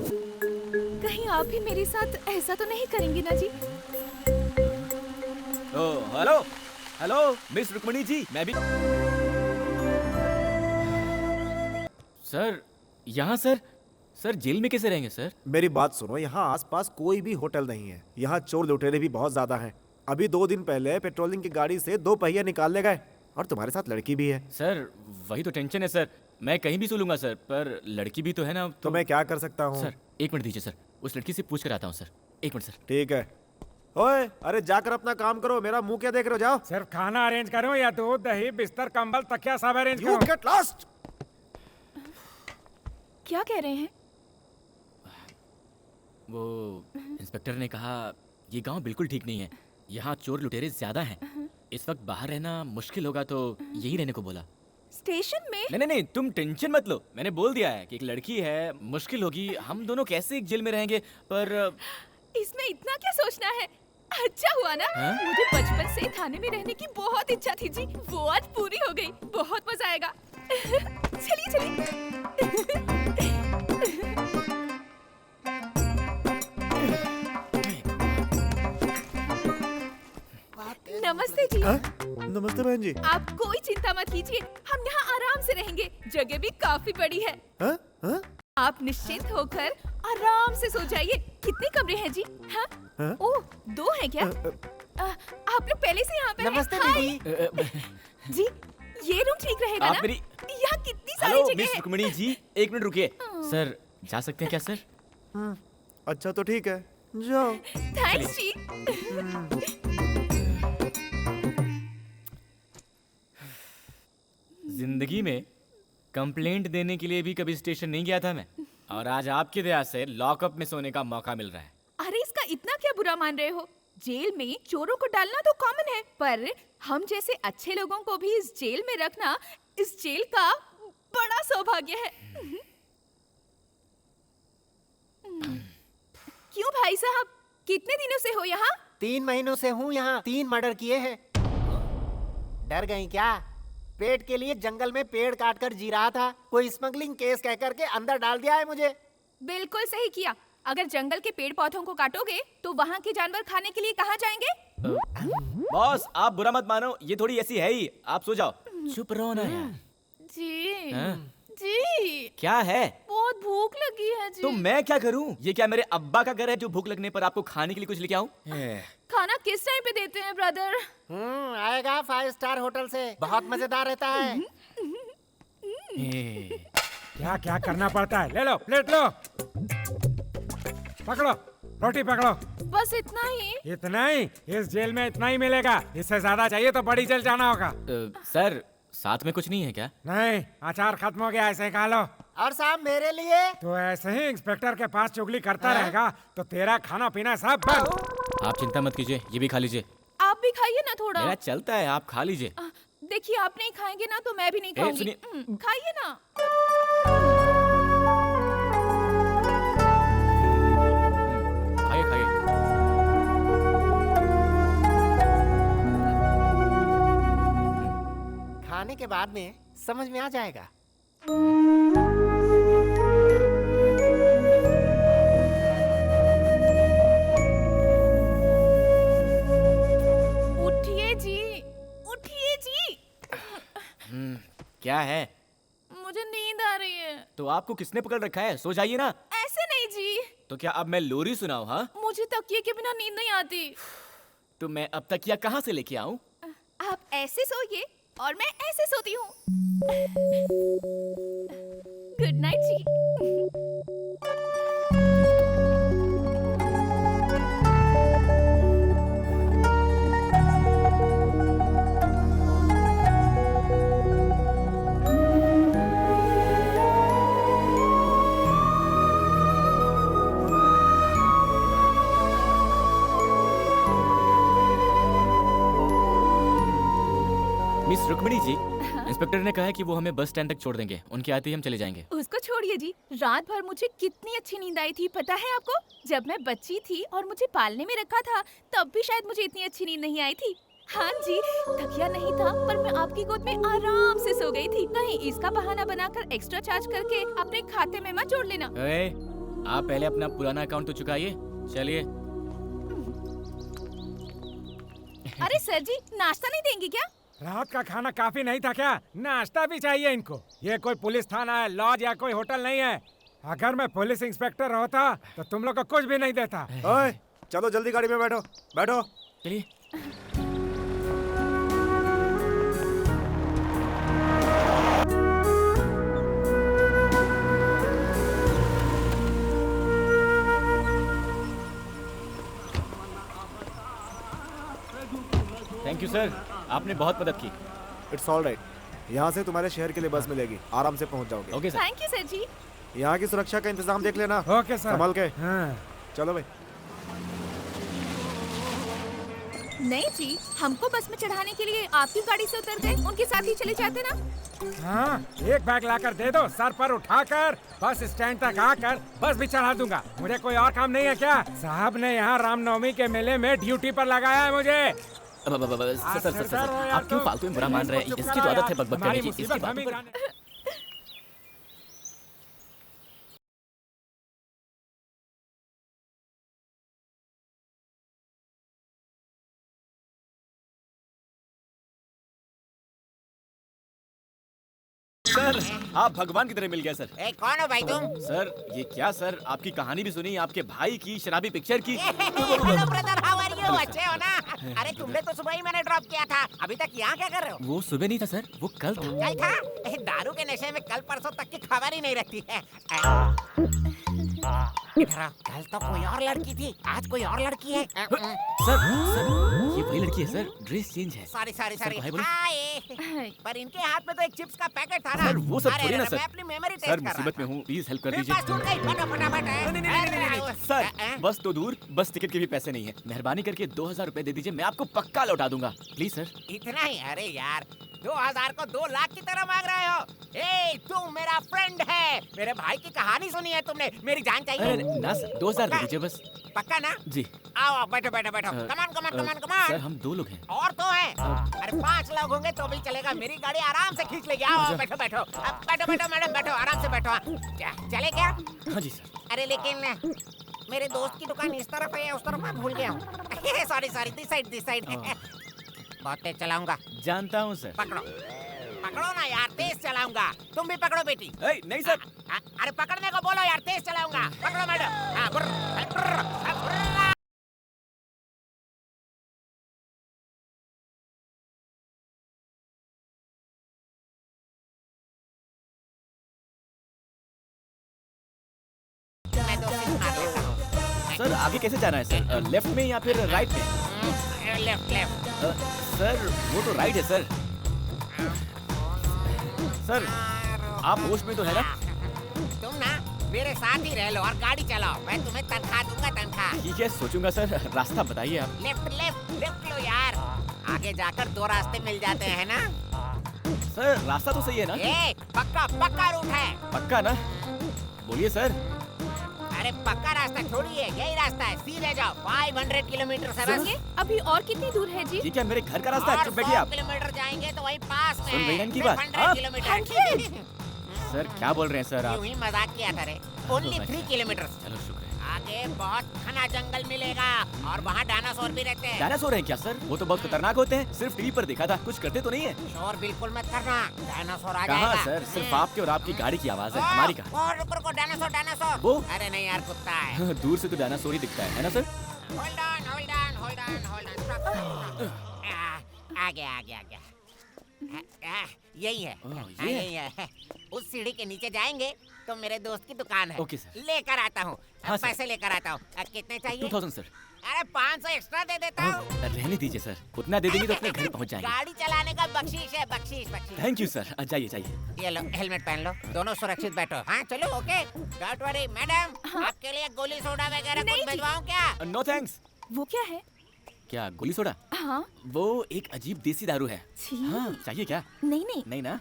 कहीं आप भी मेरे साथ ऐसा तो नहीं करेंगे ना जी? ओ, hello hello miss Rukmini ji, मैं भी। सर, यहाँ सर जेल में कैसे रहेंगे सर? मेरी बात सुनो, यहाँ आसपास कोई भी होटल नहीं है। यहाँ चोर लुटेरे भी बहुत ज्यादा हैं। अभी 2 दिन पहले पेट्रोलिंग की गाड़ी से 2 पहिए निकाल ले गए और तुम्हारे साथ लड़की भी है। सर वही तो टेंशन है सर, मैं कहीं भी सो लूंगा सर, पर लड़की भी तो है ना। तो मैं क्या कर सकता हूँ? सर 1 मिनट दीजिए सर, उस लड़की से पूछ कर आता हूँ सर। 1 minute sir. ठीक है, ओए अरे जाकर अपना काम करो, मेरा मुंह क्या देख रहे हो, जाओ। सिर्फ खाना अरेंज करूं या दूध दही बिस्तर कंबल तकिया सब अरेंज यू करूं? Get lost. क्या कह रहे हैं? वो इंस्पेक्टर ने कहा ये गांव बिल्कुल ठीक नहीं है, यहाँ चोर लुटेरे ज्यादा हैं। इस वक्त बाहर रहना मुश्किल होगा तो यही रहने को बोला। स्टेशन में? नहीं नहीं नहीं, तुम टेंशन मत लो, मैंने बोल दिया है कि एक लड़की है, मुश्किल होगी, हम दोनों कैसे एक जेल में रहेंगे। पर इसमें इतना क्या सोचना है? अच्छा हुआ ना, मुझे बचपन से थाने में रहने की बहुत इच्छा थी जी, वो आज पूरी हो गई। बहुत मजा आएगा। चलिए चलिए। नमस्ते जी। नमस्ते बहन जी। आप कोई चिंता मत कीजिए, हम यहाँ आराम से रहेंगे, जगह भी काफी बड़ी है। हाँ? हाँ? आप निश्चिंत होकर आराम से सो जाइए। कितने कमरे हैं जी? हाँ? हाँ? ओह, 2 हैं क्या? आप लोग पहले से यहाँ पे हैं? नमस्ते हाय। दीदी। जी, ये रूम ठीक रहेगा आप ना? मेरी- यहाँ कितनी सारी हेलो जगह मिस है। रुक्मिणी जी, एक मिनट रुकिए। सर जा सकते हैं क्या सर? अच्छा तो ठीक है, जाओ। थैंक्स जी। जिंदगी में कंप्लेंट देने के लिए भी कभी स्टेशन नहीं गया था मैं, और आज आपकी दया से लॉकअप में सोने का मौका मिल रहा है। अरे इसका इतना क्या बुरा मान रहे हो? जेल में चोरों को डालना तो कॉमन है, पर हम जैसे अच्छे लोगों को भी इस जेल में रखना इस जेल का बड़ा सौभाग्य है। क्यों भाई साहब, कितने दिनों से हो यहाँ? 3 महीनों से हूँ यहाँ, 3 मर्डर किए हैं। डर गई क्या? पेट के लिए जंगल में पेड़ काट कर जी रहा था, कोई स्मगलिंग केस कह करके अंदर डाल दिया है मुझे। बिल्कुल सही किया। अगर जंगल के पेड़ पौधों को काटोगे तो वहाँ के जानवर खाने के लिए कहाँ जाएंगे? बॉस आप बुरा मत मानो, ये थोड़ी ऐसी है ही, आप सो जाओ। चुप रहो ना यार। जी हाँ? जी, क्या है? बहुत भूख लगी है जी। तो मैं क्या करूं? ये क्या मेरे अब्बा का घर है जो भूख लगने पर आपको खाने के लिए कुछ लेके आऊं? खाना किस टाइम पे देते हैं ब्रदर? आएगा 5 स्टार होटल से, बहुत मजेदार रहता है। क्या क्या करना पड़ता है? ले लो प्लेट लो, पकड़ो रोटी पकड़ो। बस इतना ही? इतना ही? इस जेल में इतना ही मिलेगा, इससे ज्यादा चाहिए तो बड़ी जेल जाना होगा। सर साथ में कुछ नहीं है क्या? नहीं, अचार खत्म हो गया, ऐसे ही खा लो। और साहब मेरे लिए? तो ऐसे ही इंस्पेक्टर के पास चुगली करता रहेगा तो तेरा खाना पीना सब बंद। आप चिंता मत कीजिए, ये भी खा लीजिए। आप भी खाइए ना थोड़ा। मेरा चलता है, आप खा लीजिए। देखिए आप नहीं खाएंगे ना तो मैं भी नहीं खाऊंगी। सुनिए। खाइए ना। खाइए खाइए। खाने के बाद में समझ में आ जाएगा। उठिए जी, उठिए जी। क्या है? मुझे नींद आ रही है। तो आपको किसने पकड़ रखा है? सो जाइए ना। ऐसे नहीं जी, तो क्या अब मैं लोरी सुनाऊं? हाँ, मुझे तकिए के बिना नींद नहीं आती। तो मैं अब तक या कहाँ से लेके आऊं? आप ऐसे सोइए और मैं ऐसे सोती हूँ। गुड नाइट जी। मिस रुक्मिणी जी, इंस्पेक्टर ने कहा है कि वो हमें बस स्टैंड तक छोड़ देंगे, उनके आते ही हम चले जाएंगे। उसको छोड़िए जी, रात भर मुझे कितनी अच्छी नींद आई थी पता है आपको? जब मैं बच्ची थी और मुझे पालने में रखा था तब भी शायद मुझे इतनी अच्छी नींद नहीं आई थी। हाँ जी, तकिया नहीं था पर मैं आपकी गोद में आराम से सो गई थी। कहीं इसका बहाना बनाकर एक्स्ट्रा चार्ज करके अपने खाते में मत जोड़ लेना। आप पहले अपना पुराना अकाउंट तो चुकाइए। चलिए। अरे सर जी, नाश्ता नहीं देंगे क्या? रात का खाना काफी नहीं था क्या? नाश्ता भी चाहिए इनको। ये कोई पुलिस थाना है, लॉज या कोई होटल नहीं है। अगर मैं पुलिस इंस्पेक्टर होता तो तुम लोग को कुछ भी नहीं देता। ओए, चलो जल्दी गाड़ी में बैठो, बैठो। चलिए। थैंक यू सर, आपने बहुत मदद की। It's all right. यहाँ से तुम्हारे शहर के लिए बस मिलेगी, आराम से पहुँच जाओगे। Okay sir. Thank you sir ji. यहाँ की सुरक्षा का इंतजाम देख लेना। Okay sir. संभल के। हाँ। चलो भाई। नहीं जी, हमको बस में चढ़ाने के लिए आपकी गाड़ी से उतर गए, उनके साथ ही चले जाते ना। हाँ, एक बैग लाकर दे दो, सर पर उठाकर बस स्टैंड तक आकर बस भी चढ़ा दूंगा। मुझे कोई और काम नहीं है क्या? साहब ने यहाँ रामनवमी के मेले में ड्यूटी पर लगाया है मुझे। सर, आप क्यों फालतू में बुरा मान रहे हैं? इसकी तो आदत है बकबक करने की। इसकी बातों पर सर, आप भगवान की तरह मिल गए सर। ए, कौन हो भाई तुम? सर, ये क्या सर, आपकी कहानी भी सुनी, आपके भाई की शराबी पिक्चर की। Hello brother, how are you? अच्छे हो ना? अरे तुमने तो सुबह ही मैंने ड्रॉप किया था, अभी तक यहाँ क्या कर रहे हो? वो सुबह नहीं था सर, वो कल था। कल था? दारू के नशे में कल परसों तक की खबर ही नहीं रहती है। इधर आओ, कल तो कोई और लड़की थी, आज कोई और लड़की है। सर, ये वही लड़की है सर, ड्रेस चेंज है। Sorry sorry sorry. भाई बोलो। हाय। पर इनके हाथ में तो एक चिप्स का पैकेट था ना। सर, वो सब अरे, थोड़ी ना अरे, सर। मैं अपनी मेमोरी टेस्ट सर, कर रहा मुसीबत था। में हूँ, प्लीज हेल्प कर मेरे दीजिए। पास छूट गई, फटाफट। सर, बस तो दूर, बस टिकट के भी पैसे नहीं है। मेहरबानी करके 2000 रुपए दे दीजिए, मैं आपको पक्का लौटा दूंगा। Please sir. इतना ही? अरे यार, 2000 को 2 लाख की तरह मांग रहे हो? ए, तू मेरा फ्रेंड है, मेरे भाई की कहानी सुनी है तुमने, मेरी जान चाहिए। अरे ना सर, 2000 दे दीजिए बस। पक्का ना? जी। आओ, बैठो। कमान। सर, हम 2 लोग हैं। और तो है। अरे 5 लोग होंगे तो भी चलेगा, मेरी गाड़ी आराम से खींच लेगी। आओ, बैठो। बैठो मैडम, बैठो, आराम से बैठो। चले क्या? हाँ जी सर। अरे लेकिन मेरे दोस्त की दुकान इस तरफ है, उस तरफ मैं भूल गया हूँ। Sorry, this side. बहुत तेज चलाऊंगा। जानता हूँ सर। पकड़ो ना यार, तेज चलाऊंगा। तुम भी पकड़ो बेटी। नहीं सर। अरे पकड़ने को बोलो यार, तेज चलाऊंगा। पकड़ो मैडम। हाँ, बुर्र। मैं तो सिर्फ आ देता हूँ। सर, आगे कैसे जाना है सर? लेफ्ट में या फिर राइट में? लेफ्ट। सर, वो तो राइट है सर। सर, आप होश में तो है ना? तुम ना मेरे साथ ही रह लो और गाड़ी चलाओ, मैं तुम्हें तनख्वाह दूंगा, तनख्वाह। ठीक है, सोचूंगा सर। रास्ता बताइए आप। लेफ्ट लो यार, आगे जाकर 2 रास्ते मिल जाते हैं ना। सर, रास्ता तो सही है ना? ए, पक्का रूट है। पक्का ना? बोलिए सर। अरे पक्का रास्ता छोड़िए, यही रास्ता है, सीधे जाओ। 500 किलोमीटर से बस। अभी और कितनी दूर है जी? ये क्या मेरे घर का रास्ता है? और चुप बैठिए 100 आप। किलोमीटर जाएंगे तो वही पास में सुन रही हैं है। इनकी सिर्फ बात? 100 किलोमीटर। सर, क्या बोल रहे हैं सर आप? यूं ही मजाक किया था रे। Only 3 kilometre. चलो, शुक्र है। आगे बहुत घना जंगल मिलेगा और वहाँ डायनासोर भी रहते हैं। डायनासोर हैं क्या सर? वो तो बहुत खतरनाक होते हैं। सिर्फ टीवी पर देखा था, कुछ करते तो नहीं है। शोर बिल्कुल मत करना, डायनासोर आ कहाँ जाएगा। सर? सिर्फ आपके और आपकी गाड़ी की आवाज है, हमारी कहाँ? और रुको, डायनासोर। वो? अरे नहीं यार, कुत्ता है। दूर से तो डायनासोर ही दिखता है ना सर? Hold on. आ गया। यही है। ये यही है। उस सीढ़ी के नीचे जाएंगे तो मेरे दोस्त की दुकान है। Okay sir. लेकर आता हूँ। हाँ सर। पैसे लेकर आता हूँ। कितने चाहिए? 2000 सर। अरे 500 एक्स्ट्रा दे देता हूँ। रहने दीजिए सर, उतना दे देंगे तो अपने घर पहुंच जाएंगे। गाड़ी चलाने का बख्शीश है, बख्शीश। Thank you sir. जाइए। ये लो, हेलमेट पहन लो, दोनों सुरक्षित बैठो। हाँ चलो, ओके। डोंट वरी मैडम, आपके लिए गोली सोडा वगैरह नहीं कुछ जी। भिजवाऊं क्या? No thanks. वो क्या है? क्या गोली सोडा? हाँ। वो एक अजीब देसी दारू है। छी। हाँ, चाहिए क्या? नहीं। नहीं ना?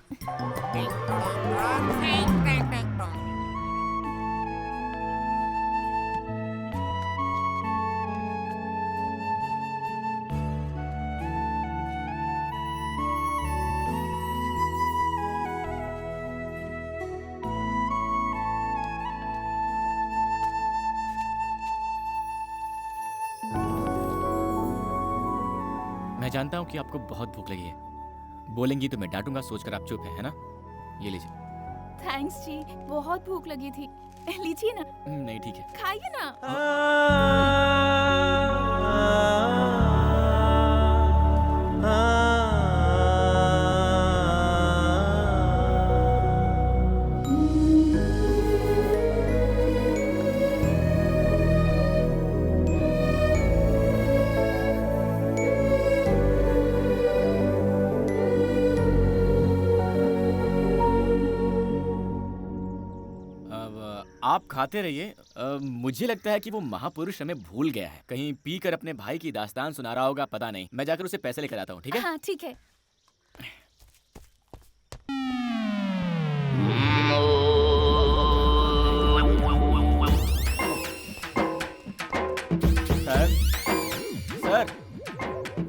मैं जानता हूँ कि आपको बहुत भूख लगी है। बोलेंगी तो मैं डांटूंगा, सोचकर आप चुप है ना? ये लीजिए। थैंक्स जी, बहुत भूख लगी थी। लीजिए ना। नहीं, ठीक है। खाइए ना। खाते रहिए। मुझे लगता है कि वो महापुरुष हमें भूल गया है। कहीं पी कर अपने भाई की दास्तान सुना रहा होगा, पता नहीं। मैं जाकर उसे पैसे लेकर आता हूँ, ठीक है? हाँ ठीक है। Sir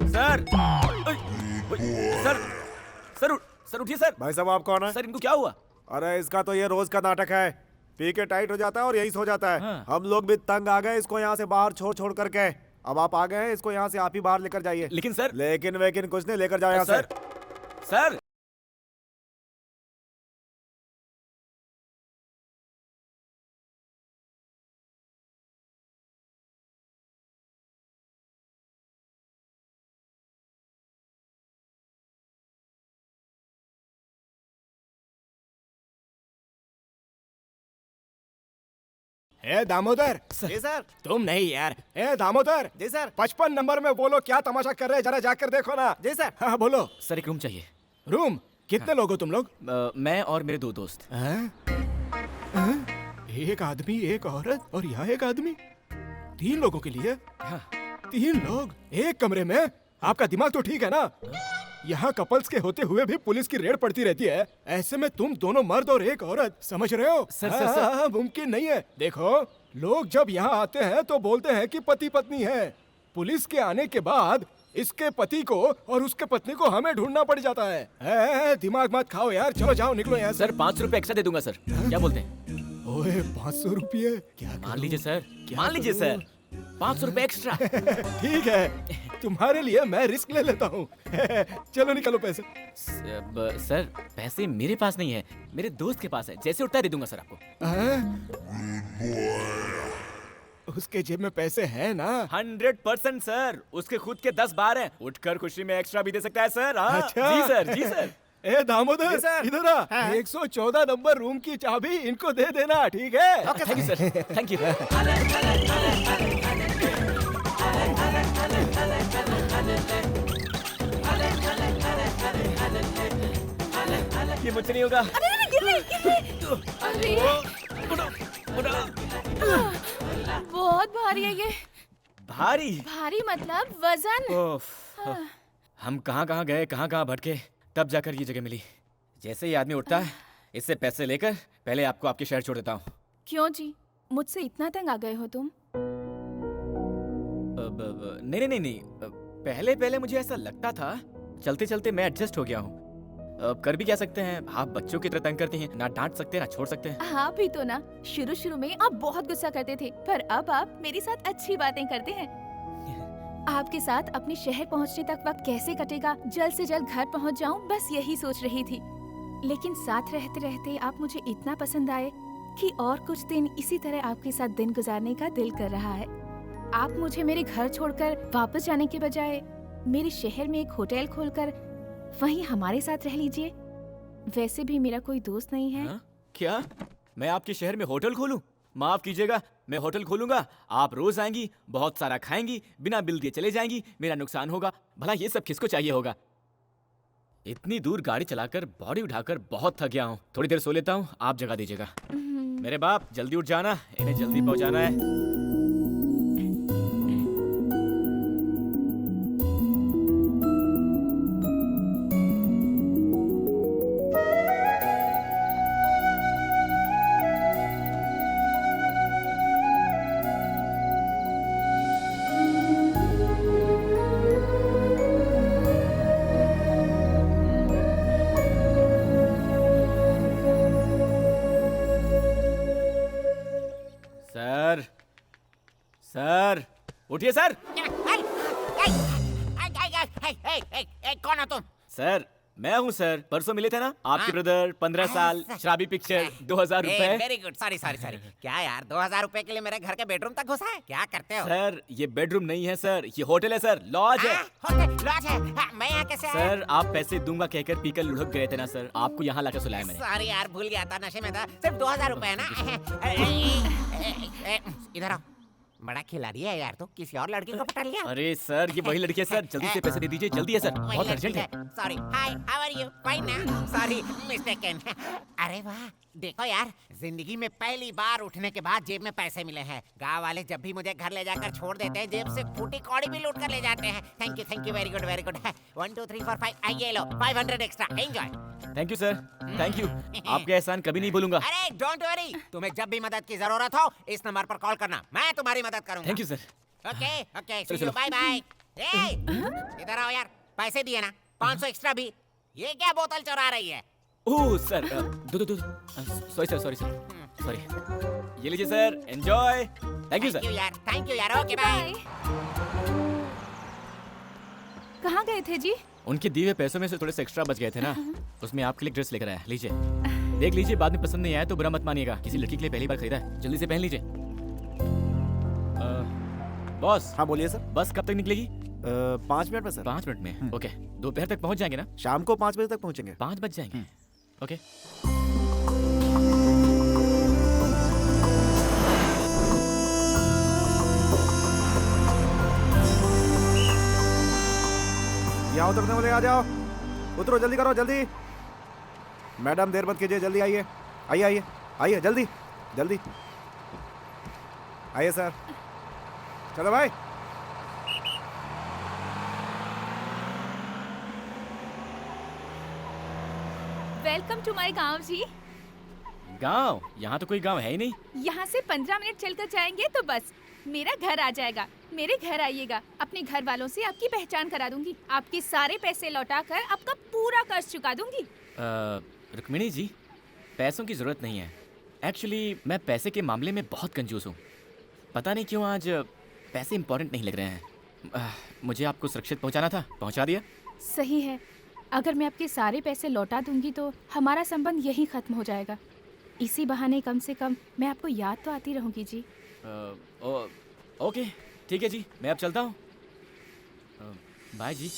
sir sir sir sir उठिए सर। भाई साहब आप कौन है? सर इनको क्या हुआ? अरे इसका तो ये रोज का नाटक है, पी के टाइट हो जाता है और यही सो जाता है। हाँ। हम लोग भी तंग आ गए इसको यहाँ से बाहर छोड़ छोड़ करके। अब आप आ गए हैं, इसको यहाँ से आप ही बाहर लेकर जाइए। लेकिन सर लेकिन वेकिन कुछ नहीं, लेकर जाओ यहाँ से। सर सर ए दामोदर, जी सर। तुम नहीं यार। ए दामोदर। जी सर। 55 नंबर में बोलो क्या तमाशा कर रहे हैं, जरा जाकर देखो ना। जी सर। हाँ बोलो। सर एक रूम चाहिए। रूम? कितने लोग हो तुम लोग? मैं और मेरे 2 दोस्त। एक आदमी, एक औरत और यहाँ एक आदमी, 3 लोगों के लिए? हाँ। 3 लोग एक कमरे में? आपका दिमाग तो ठीक है ना? यहाँ कपल्स के होते हुए भी पुलिस की रेड पड़ती रहती है, ऐसे में तुम दोनों मर्द और एक औरत, समझ रहे हो? सर। मुमकिन नहीं है। देखो, लोग जब यहाँ आते हैं तो बोलते हैं कि पति पत्नी है। पुलिस के आने के बाद इसके पति को और उसके पत्नी को हमें ढूंढना पड़ जाता है। दिमाग मत खाओ यार, चलो जाओ, निकलो यहाँ से। सर 5 रुपए एक्स्ट्रा दे दूंगा सर, क्या बोलते हैं? ओए 500 रुपये? क्या मान लीजिए सर, मान लीजिए सर, 500 रुपए एक्स्ट्रा। ठीक है, तुम्हारे लिए मैं रिस्क ले लेता हूँ। चलो निकलो पैसे। सर पैसे मेरे पास नहीं है, मेरे दोस्त के पास है, जैसे उठता है दे दूंगा सर आपको। उसके जेब में पैसे हैं ना? 100% सर, उसके खुद के 10 बार हैं, उठकर खुशी में एक्स्ट्रा भी दे सकता है सर। हाँ। अच्छा। जी सर, जी सर। ए दामोदर, इधर आ। 114 नंबर रूम की चाबी इनको दे देना, ठीक है? Thank you sir, thank you. ये मुझसे नहीं होगा। अरे बहुत भारी है ये। भारी? भारी मतलब वजन। हम कहाँ गए, कहाँ भटके, तब जाकर ये जगह मिली। जैसे ही आदमी उठता है, इससे पैसे लेकर पहले आपको आपके शहर छोड़ देता हूँ। क्यों जी, मुझसे इतना तंग आ गए हो तुम? नहीं, पहले मुझे ऐसा लगता था, चलते चलते मैं एडजस्ट हो गया हूँ। अब कर भी क्या सकते हैं, आप बच्चों की तरह तंग करती हैं, ना डांट सकते ना छोड़ सकते हैं। हाँ भी तो ना, शुरू में आप बहुत गुस्सा करते थे, पर अब आप मेरे साथ अच्छी बातें करते हैं। आपके साथ अपने शहर पहुंचने तक वक्त कैसे कटेगा, जल्द से जल्द घर पहुंच जाऊं, बस यही सोच रही थी। लेकिन साथ रहते रहते आप मुझे इतना पसंद आए कि और कुछ दिन इसी तरह आपके साथ दिन गुजारने का दिल कर रहा है। आप मुझे मेरे घर छोड़कर वापस जाने के बजाय मेरे शहर में एक होटल खोलकर वहीं हमारे साथ रह लीजिए। वैसे भी मेरा कोई दोस्त नहीं है। हाँ? क्या मैं आपके शहर में होटल खोलूं? माफ कीजिएगा, मैं होटल खोलूंगा, आप रोज आएंगी, बहुत सारा खाएंगी, बिना बिल दिए चले जाएंगी, मेरा नुकसान होगा। भला ये सब किसको चाहिए होगा? इतनी दूर गाड़ी चलाकर बॉडी उठाकर बहुत थक गया हूँ, थोड़ी देर सो लेता हूँ, आप जगह दीजिएगा। मेरे बाप जल्दी उठ जाना, इन्हें जल्दी पहुंचाना है। सर उठिए सर। कौन हो तुम? सर मैं हूँ सर, परसों मिले थे ना आपके ब्रदर, 15 साल, शराबी पिक्चर, 2000 रुपए। Very good, sorry. क्या यार 2000 रुपए के लिए मेरे घर के बेडरूम तक घुसा है? क्या करते हो? सर ये बेडरूम नहीं है सर, ये होटल है सर, लॉज है। लॉज है? मैं यहाँ कैसे आया? सर आप पैसे दूंगा कहकर पीकर लुढ़क गए थे ना सर, आपको यहाँ लाकर सुलाया मैंने। सॉरी यार, भूल गया था, नशे में था। सिर्फ 2000 रुपए है ना? इधर आओ, बड़ा खिलाड़ी है यार, तो किसी और लड़की को पटा लिया। अरे सर, ये वही लड़की है सर, जल्दी से पैसे दे दीजिए, जल्दी है सर, बहुत अर्जेंट है। Sorry, hi, how are you? Fine ना? Sorry, mistaken. अरे वाह, देखो यार, जिंदगी में पहली बार उठने के बाद जेब में पैसे मिले हैं। गांव वाले जब भी मुझे घर ले जाकर छोड़ देते हैं, जेब से फूटी कौड़ी भी लूट कर ले जाते हैं। Thank you, very good, very good. 1 2 3 4 5, ये लो 500 extra, enjoy. Thank you sir, thank you, आपके एहसान कभी नहीं भूलूंगा। अरे डोंट वरी, तुम्हें जब भी मदद की जरूरत हो इस नंबर पर कॉल करना, मैं तुम्हारी मदद करूंगा। Thank you sir. Okay okay, चलो, सी यू, चलो। Bye bye. ए, इधर आओ यार, पैसे दिए ना, 500 एक्स्ट्रा भी। ये क्या बोतल चुरा रही है? ओह सर, दो सॉरी सर, सॉरी, ये लीजिए sir, enjoy. Thank you sir. Thank you यार, ओके बाय। कहाँ गए थे जी? उनके दिए हुए पैसों में से थोड़े से एक्स्ट्रा बच गए थे ना, उसमें आपके लिए ड्रेस लेकर आया, लीजिए, देख लीजिए, बाद में पसंद नहीं आया तो बुरा मत मानिएगा, किसी लड़की के लिए पहली बार खरीदा है, जल्दी से पहन लीजिए। बॉस। हाँ बोलिए सर। बस कब तक निकलेगी? 5 मिनट में सर। 5 मिनट में? ओके, दोपहर तक पहुंच जाएंगे ना? शाम को 5 बजे तक पहुंचेंगे। 5 बज जाएंगे, ओके। यहाँ उतरने वाले आ जाओ, उतरो, जल्दी करो, जल्दी। मैडम देर मत कीजिए, जल्दी आइए, आइए, जल्दी जल्दी आइए सर। चलो भाई। वेलकम टू माय गांव जी। गांव? यहाँ तो कोई गांव है ही नहीं। यहाँ से 15 मिनट चलकर जाएंगे तो बस मेरा घर आ जाएगा। मेरे घर आइएगा, अपने घर वालों से आपकी पहचान करा दूंगी, आपके सारे पैसे लौटाकर आपका पूरा कर्ज चुका दूंगी। रुक्मिणी जी, पैसों की जरूरत नहीं है। एक्चुअली मैं पैसे के मामले में बहुत कंजूस हूँ। पता नहीं क्यों आज पैसे इंपॉर्टेंट नहीं लग रहे हैं। मुझे आपको सुरक्षित पहुँचाना था, पहुँचा दिया। सही है, अगर मैं आपके सारे पैसे लौटा दूंगी तो हमारा संबंध यहीं खत्म हो जाएगा। इसी बहाने कम से कम मैं आपको याद तो आती रहूंगी जी। ओके, ठीक है जी, मैं अब चलता हूँ। बाय जी।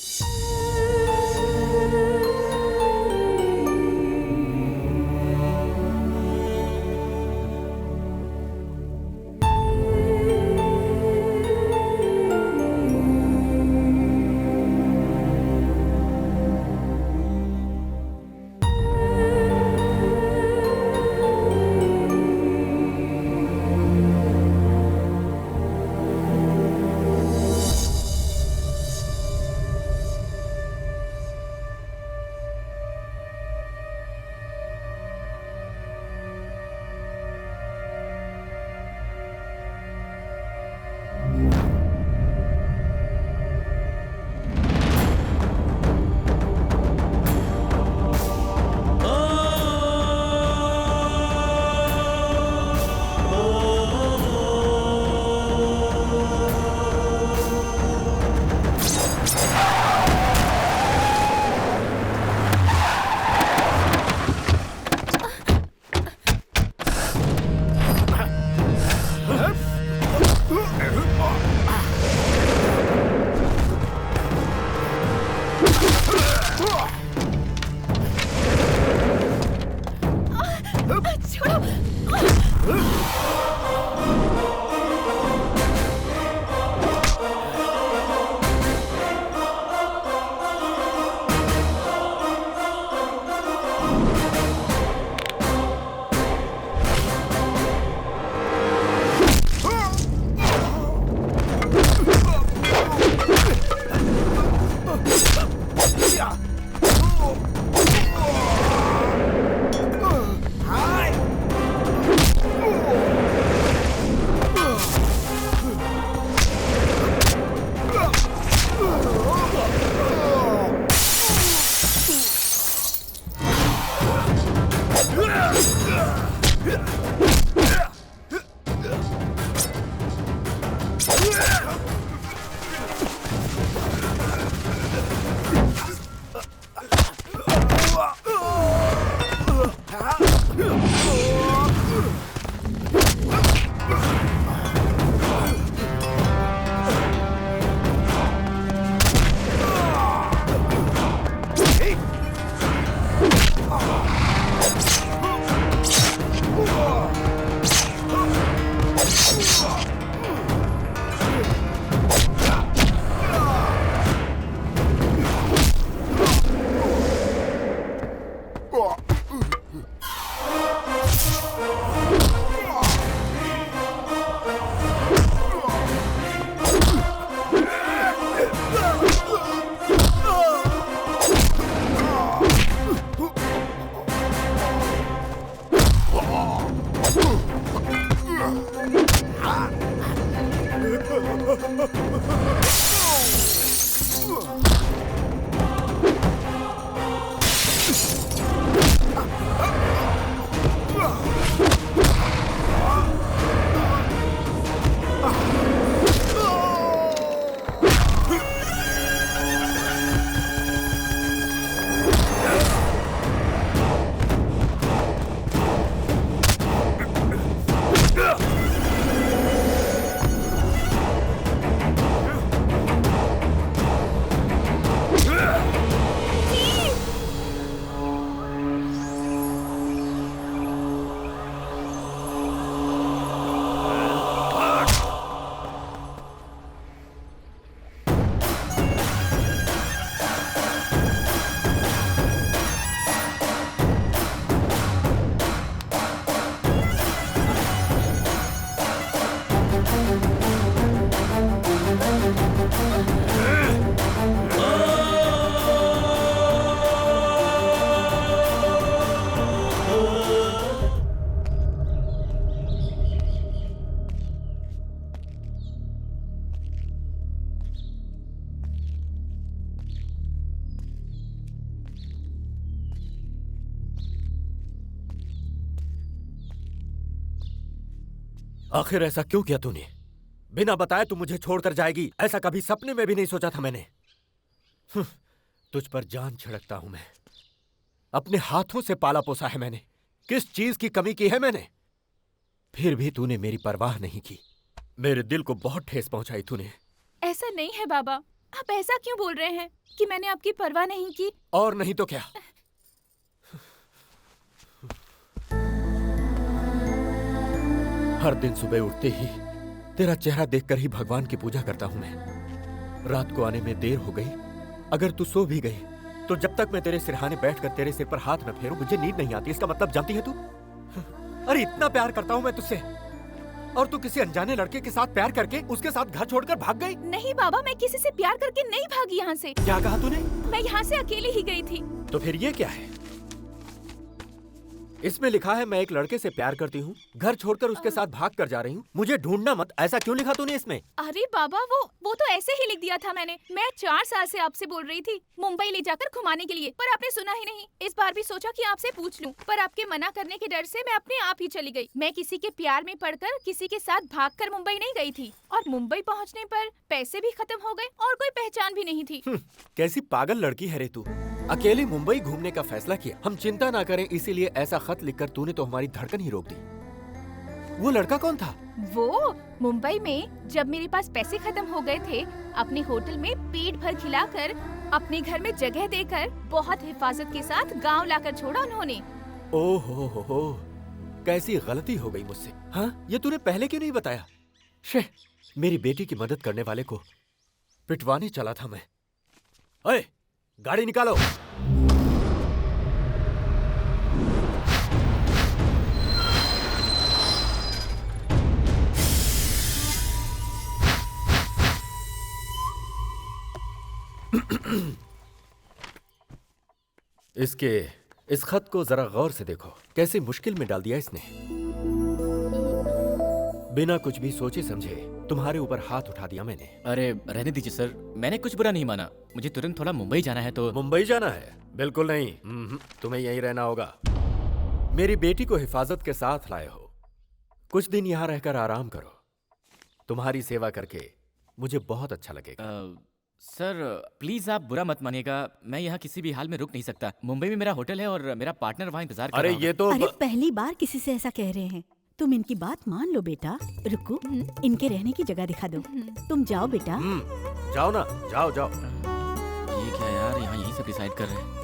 आखिर ऐसा क्यों किया तूने? बिना बताए तू मुझे छोड़कर जाएगी, ऐसा कभी सपने में भी नहीं सोचा था मैंने। तुझ पर जान छिड़कता हूं मैं। अपने हाथों से पाला पोसा है मैंने। किस चीज की कमी की है मैंने? फिर भी तूने मेरी परवाह नहीं की। मेरे दिल को बहुत ठेस पहुंचाई तूने। ऐसा नहीं है बाबा, आप ऐसा क्यों बोल रहे हैं कि मैंने आपकी परवाह नहीं की? और नहीं तो क्या। हर दिन सुबह उठते ही तेरा चेहरा देखकर ही भगवान की पूजा करता हूं मैं। रात को आने में देर हो गई, अगर तू सो भी गई तो जब तक मैं तेरे सिरहाने बैठकर तेरे सिर पर हाथ न फेरूं मुझे नींद नहीं आती। इसका मतलब जानती है तू? अरे इतना प्यार करता हूं मैं तुझसे और तू किसी अनजाने लड़के के साथ प्यार करके उसके साथ घर छोड़कर भाग गई। नहीं बाबा, मैं किसी से प्यार करके नहीं भागी यहाँ से। क्या कहा तूने? मैं यहाँ से अकेली ही गई थी। तो फिर ये क्या है? इसमें लिखा है मैं एक लड़के से प्यार करती हूँ, घर छोड़कर उसके साथ भाग कर जा रही हूँ, मुझे ढूंढना मत। ऐसा क्यों लिखा तूने इसमें? अरे बाबा, वो तो ऐसे ही लिख दिया था मैंने। मैं 4 साल से आपसे बोल रही थी मुंबई ले जाकर घुमाने के लिए, पर आपने सुना ही नहीं। इस बार भी सोचा कि आपसे पूछ लूं, पर आपके मना करने के डर से मैं अपने आप ही चली गई। मैं किसी के प्यार में पड़कर किसी के साथ भागकर मुंबई नहीं गई थी, और मुंबई पहुँचने पर पैसे भी खत्म हो गए और कोई पहचान भी नहीं थी। कैसी पागल लड़की है रे तू। अकेले मुंबई घूमने का फैसला किया, हम चिंता ना करें इसीलिए ऐसा खत लिखकर तूने तो हमारी धड़कन ही रोक दी। वो लड़का कौन था? वो मुंबई में जब मेरे पास पैसे खत्म हो गए थे, अपने होटल में पेट भर खिलाकर, अपने घर में जगह देकर, बहुत हिफाजत के साथ गांव लाकर छोड़ा उन्होंने। ओहो हो, कैसी गलती हो गई मुझसे। हाँ, ये तूने पहले क्यों नहीं बताया? शे, मेरी बेटी की मदद करने वाले को पिटवाने चला था मैं। ओए, गाड़ी निकालो। इस खत को जरा गौर से देखो, कैसी मुश्किल में डाल दिया इसने। बिना कुछ भी सोचे समझे तुम्हारे ऊपर हाथ उठा दिया मैंने। अरे रहने दीजिए सर, मैंने कुछ बुरा नहीं माना। मुझे तुरंत थोड़ा मुंबई जाना है तो। मुंबई जाना है? बिल्कुल नहीं, तुम्हें यहीं रहना होगा। मेरी बेटी को हिफाजत के साथ लाए हो, कुछ दिन यहाँ रहकर आराम करो। तुम्हारी सेवा करके मुझे बहुत अच्छा लगेगा। सर प्लीज आप बुरा मत मानिएगा, मैं यहाँ किसी भी हाल में रुक नहीं सकता। मुंबई में मेरा होटल है और मेरा पार्टनर वहाँ इंतजार कर रहा अरे ये तो अरे पहली बार किसी से ऐसा कह रहे हैं। तुम इनकी बात मान लो बेटा। रुको, इनके रहने की जगह दिखा दो। तुम जाओ बेटा। जाओ ना, जाओ जाओ। ये क्या यार, यहाँ यही सब डिसाइड कर रहे हैं।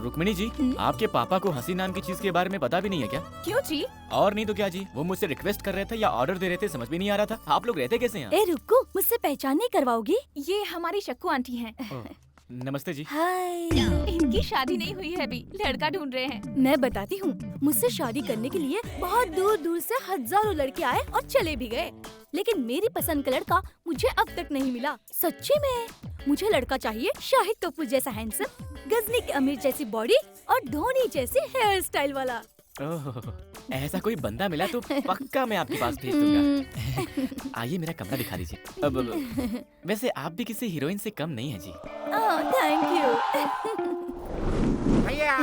रुक्मिणी जी, आपके पापा को हंसी नाम की चीज के बारे में पता भी नहीं है क्या? क्यों जी? और नहीं तो क्या जी, वो मुझसे रिक्वेस्ट कर रहे थे या ऑर्डर दे रहे थे, समझ भी नहीं आ रहा था। आप लोग रहते कैसे हैं? ए रुको, मुझसे पहचान नहीं करवाओगी? ये हमारी शक्कू आंटी हैं। नमस्ते जी। हाय। इनकी शादी नहीं हुई है अभी, लड़का ढूंढ रहे हैं। मैं बताती हूँ, मुझसे शादी करने के लिए बहुत दूर दूर से हजारों लड़के आए और चले भी गए, लेकिन मेरी पसंद का लड़का मुझे अब तक नहीं मिला। सच्ची में मुझे लड़का चाहिए शाहिद कपूर जैसा हैंडसम, गजनी के अमीर जैसी बॉडी और धोनी जैसी हेयर स्टाइल वाला। ओह, ऐसा कोई बंदा मिला तो पक्का मैं आपके पास भेज दूंगा। आइए मेरा कमरा दिखा दीजिए। अब वैसे आप भी किसी हीरोइन से कम नहीं है जी। Thank you. भैया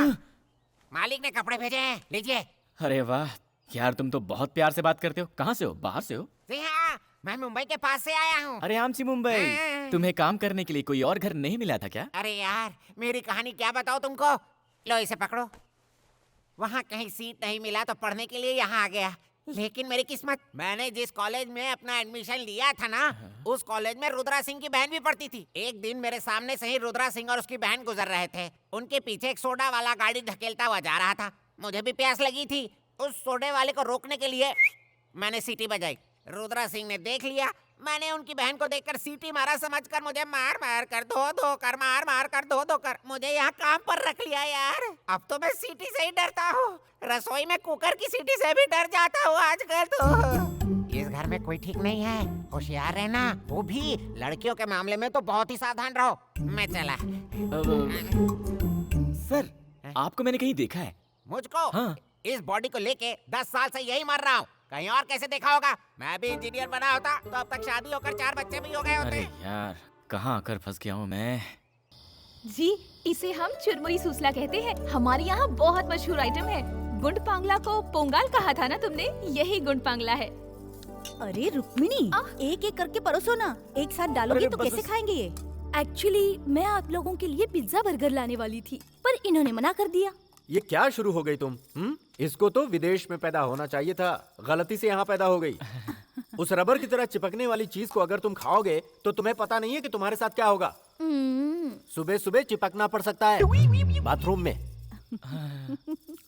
मालिक ने कपड़े भेजे हैं, लीजिए। अरे वाह यार, तुम तो बहुत प्यार से बात करते हो। कहाँ से हो? बाहर से हो? जी हाँ, मैं मुंबई के पास से आया हूँ। अरे आमची मुंबई, तुम्हें काम करने के लिए कोई और घर नहीं मिला था क्या? अरे यार, मेरी कहानी क्या बताओ तुमको। लो इसे पकड़ो। वहाँ कहीं सीट नहीं मिला तो पढ़ने के लिए यहाँ आ गया। लेकिन मेरी किस्मत, मैंने जिस कॉलेज में अपना एडमिशन लिया था ना, उस कॉलेज में रुद्रा सिंह की बहन भी पढ़ती थी। एक दिन मेरे सामने से ही रुद्रा सिंह और उसकी बहन गुजर रहे थे। उनके पीछे एक सोडा वाला गाड़ी धकेलता हुआ जा रहा था। मुझे भी प्यास लगी थी। उस सोडे वाले को रोकने के लिए मैंने सीटी बजाई। रुद्रा सिंह ने देख लिया। मैंने उनकी बहन को देखकर सीटी मारा, समझकर मुझे मार मार कर धो कर मार मार कर धो कर मुझे यहाँ काम पर रख लिया यार। अब तो मैं सीटी से ही डरता हूँ। रसोई में कुकर की सीटी से भी डर जाता हूँ आजकल तो। इस घर में कोई ठीक नहीं है, होशियार रहना। वो भी लड़कियों के मामले में तो बहुत ही सावधान रहो। मैं चला। सर, आपको मैंने कहीं देखा है। मुझको? हाँ। इस बॉडी को लेके 10 साल से यही मर रहा हूँ। कहीं और कैसे देखा होगा? मैं भी इंजीनियर बना होता तो अब तक शादी होकर 4 बच्चे भी हो गए होते। अरे यार, कहाँ आकर फंस गया हूँ मैं। जी, इसे हम चुरमुई सूसला कहते हैं। हमारे यहाँ बहुत मशहूर आइटम है। गुंड पांगला को पोंगाल कहा था ना तुमने, यही गुंड पांगला है। अरे रुक्मिणी, एक एक करके परोसो ना। एक साथ डालोगे तो कैसे खाएंगे ये? एक्चुअली मैं आप लोगों के लिए पिज्जा बर्गर लाने वाली थी, पर इन्होंने मना कर दिया। ये क्या शुरू हो गई तुम? इसको तो विदेश में पैदा होना चाहिए था, गलती से यहाँ पैदा हो गई। उस रबर की तरह चिपकने वाली चीज को अगर तुम खाओगे तो तुम्हें पता नहीं है कि तुम्हारे साथ क्या होगा। सुबह सुबह चिपकना पड़ सकता है बाथरूम में।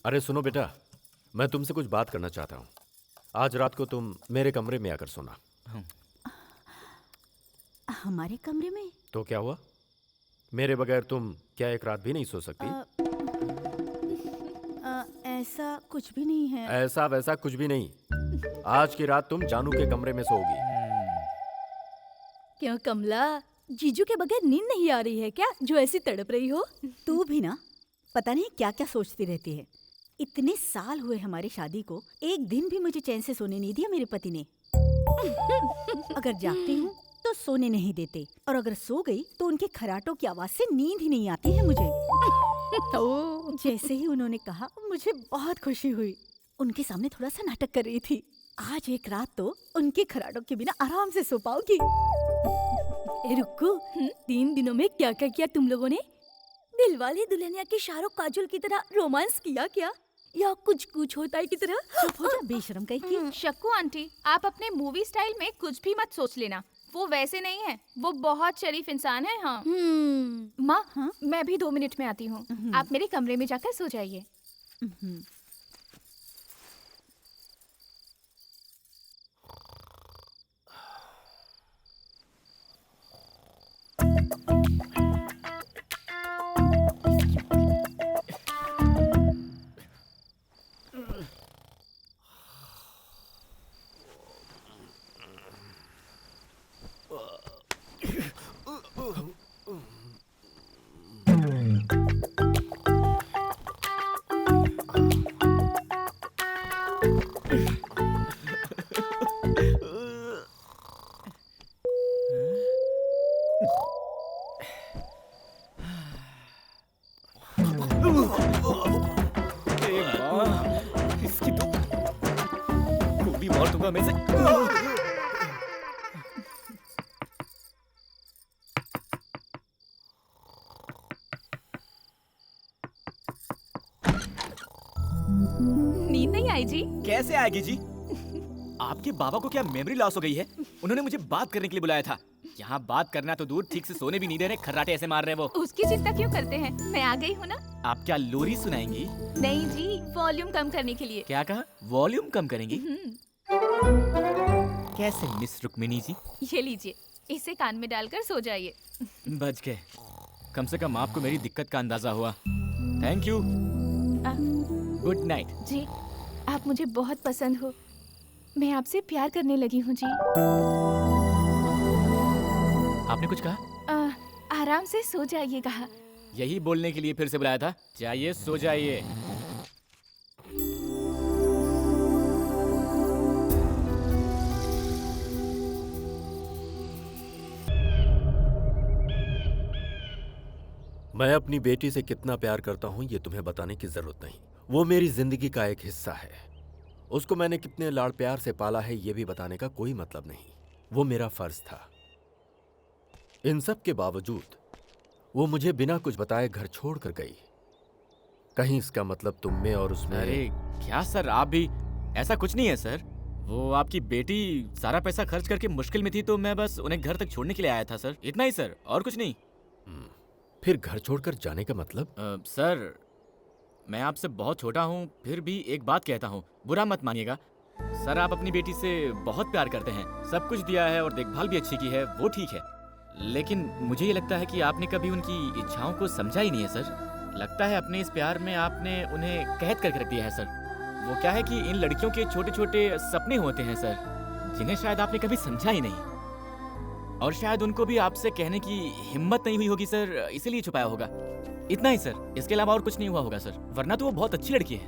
अरे सुनो बेटा, मैं तुमसे कुछ बात करना चाहता हूँ। आज रात को तुम मेरे कमरे में आकर सोना। हमारे कमरे में? तो क्या हुआ? मेरे बगैर तुम क्या एक रात भी नहीं सो सकती? ऐसा कुछ भी नहीं है। ऐसा वैसा कुछ भी नहीं। आज की रात तुम जानू के कमरे में सोओगी। क्यों कमला, जीजू के बगैर नींद नहीं आ रही है क्या, जो ऐसी तड़प रही हो? तू भी ना पता नहीं क्या क्या सोचती रहती है। इतने साल हुए हमारी शादी को, एक दिन भी मुझे चैन से सोने नहीं दिया मेरे पति ने। अगर जागती हूँ तो सोने नहीं देते, और अगर सो गई तो उनके खराटों की आवाज से नींद ही नहीं आती है मुझे। तो जैसे ही उन्होंने कहा, मुझे बहुत खुशी हुई। उनके सामने थोड़ा सा नाटक कर रही थी। आज एक रात तो उनके खराटों के बिना आराम से सो पाओगी। रुको, 3 दिनों में क्या क्या किया तुम लोगों ने? दिलवाले दुल्हनिया के शाहरुख काजोल की तरह रोमांस किया क्या, या कुछ कुछ होता है की तरह? चुप हो जा बेशरम कहीं की। शक्कू आंटी, आप अपने मूवी स्टाइल में कुछ भी मत सोच लेना। वो वैसे नहीं है, वो बहुत शरीफ इंसान है। हाँ माँ, मैं भी 2 मिनट में आती हूँ। आप मेरे कमरे में जाकर सो जाइए। इसकी तो गोली मार दूंगा मैं से। नींद नहीं आई जी? कैसे आएगी जी? आपके बाबा को क्या मेमोरी लॉस हो गई है? उन्होंने मुझे बात करने के लिए बुलाया था। यहाँ बात करना तो दूर, ठीक से सोने भी नहीं दे रहे, खर्राटे ऐसे मार रहे वो। उसकी चिंता क्यों करते हैं, मैं आ गई हूँ ना। आप क्या लोरी सुनाएंगी? नहीं जी, वॉल्यूम कम करने के लिए। क्या कहा? वॉल्यूम कम करेंगी? कैसे मिस रुक्मिणी जी? ये लीजिए, इसे कान में डालकर सो जाइए। बच गए, कम से कम आपको मेरी दिक्कत का अंदाजा हुआ। Thank you, good night. जी, आप मुझे बहुत पसंद हो। मैं आपसे प्यार करने लगी हूँ जी। आपने कुछ कहा? आराम से सो जाइए कहा। यही बोलने के लिए फिर से बुलाया था। जाइए सो जाइए। मैं अपनी बेटी से कितना प्यार करता हूँ ये तुम्हें बताने की जरूरत नहीं। वो मेरी जिंदगी का एक हिस्सा है। उसको मैंने कितने लाड़ प्यार से पाला है ये भी बताने का कोई मतलब नहीं। वो मेरा फर्ज था। इन सब के बावजूद वो मुझे बिना कुछ बताए घर छोड़ कर गई। कहीं इसका मतलब तुम में और उसमें। अरे क्या सर, आप भी। ऐसा कुछ नहीं है सर। वो आपकी बेटी सारा पैसा खर्च करके मुश्किल में थी तो मैं बस उन्हें घर तक छोड़ने के लिए आया था सर, इतना ही सर, और कुछ नहीं। फिर घर छोड़कर जाने का मतलब? सर मैं आपसे बहुत छोटा हूँ, फिर भी एक बात कहता हूँ, बुरा मत मानिएगा। सर आप अपनी बेटी से बहुत प्यार करते हैं, सब कुछ दिया है और देखभाल भी अच्छी की है, वो ठीक है। लेकिन मुझे ये लगता है कि आपने कभी उनकी इच्छाओं को समझा ही नहीं है सर। लगता है अपने इस प्यार में आपने उन्हें कैद करके रख दिया है सर। वो क्या है कि इन लड़कियों के छोटे छोटे सपने होते हैं सर, जिन्हें शायद आपने कभी समझा ही नहीं, और शायद उनको भी आपसे कहने की हिम्मत नहीं हुई होगी सर, इसीलिए छुपाया होगा। इतना ही सर, इसके अलावा और कुछ नहीं हुआ होगा सर, वरना तो वो बहुत अच्छी लड़की है।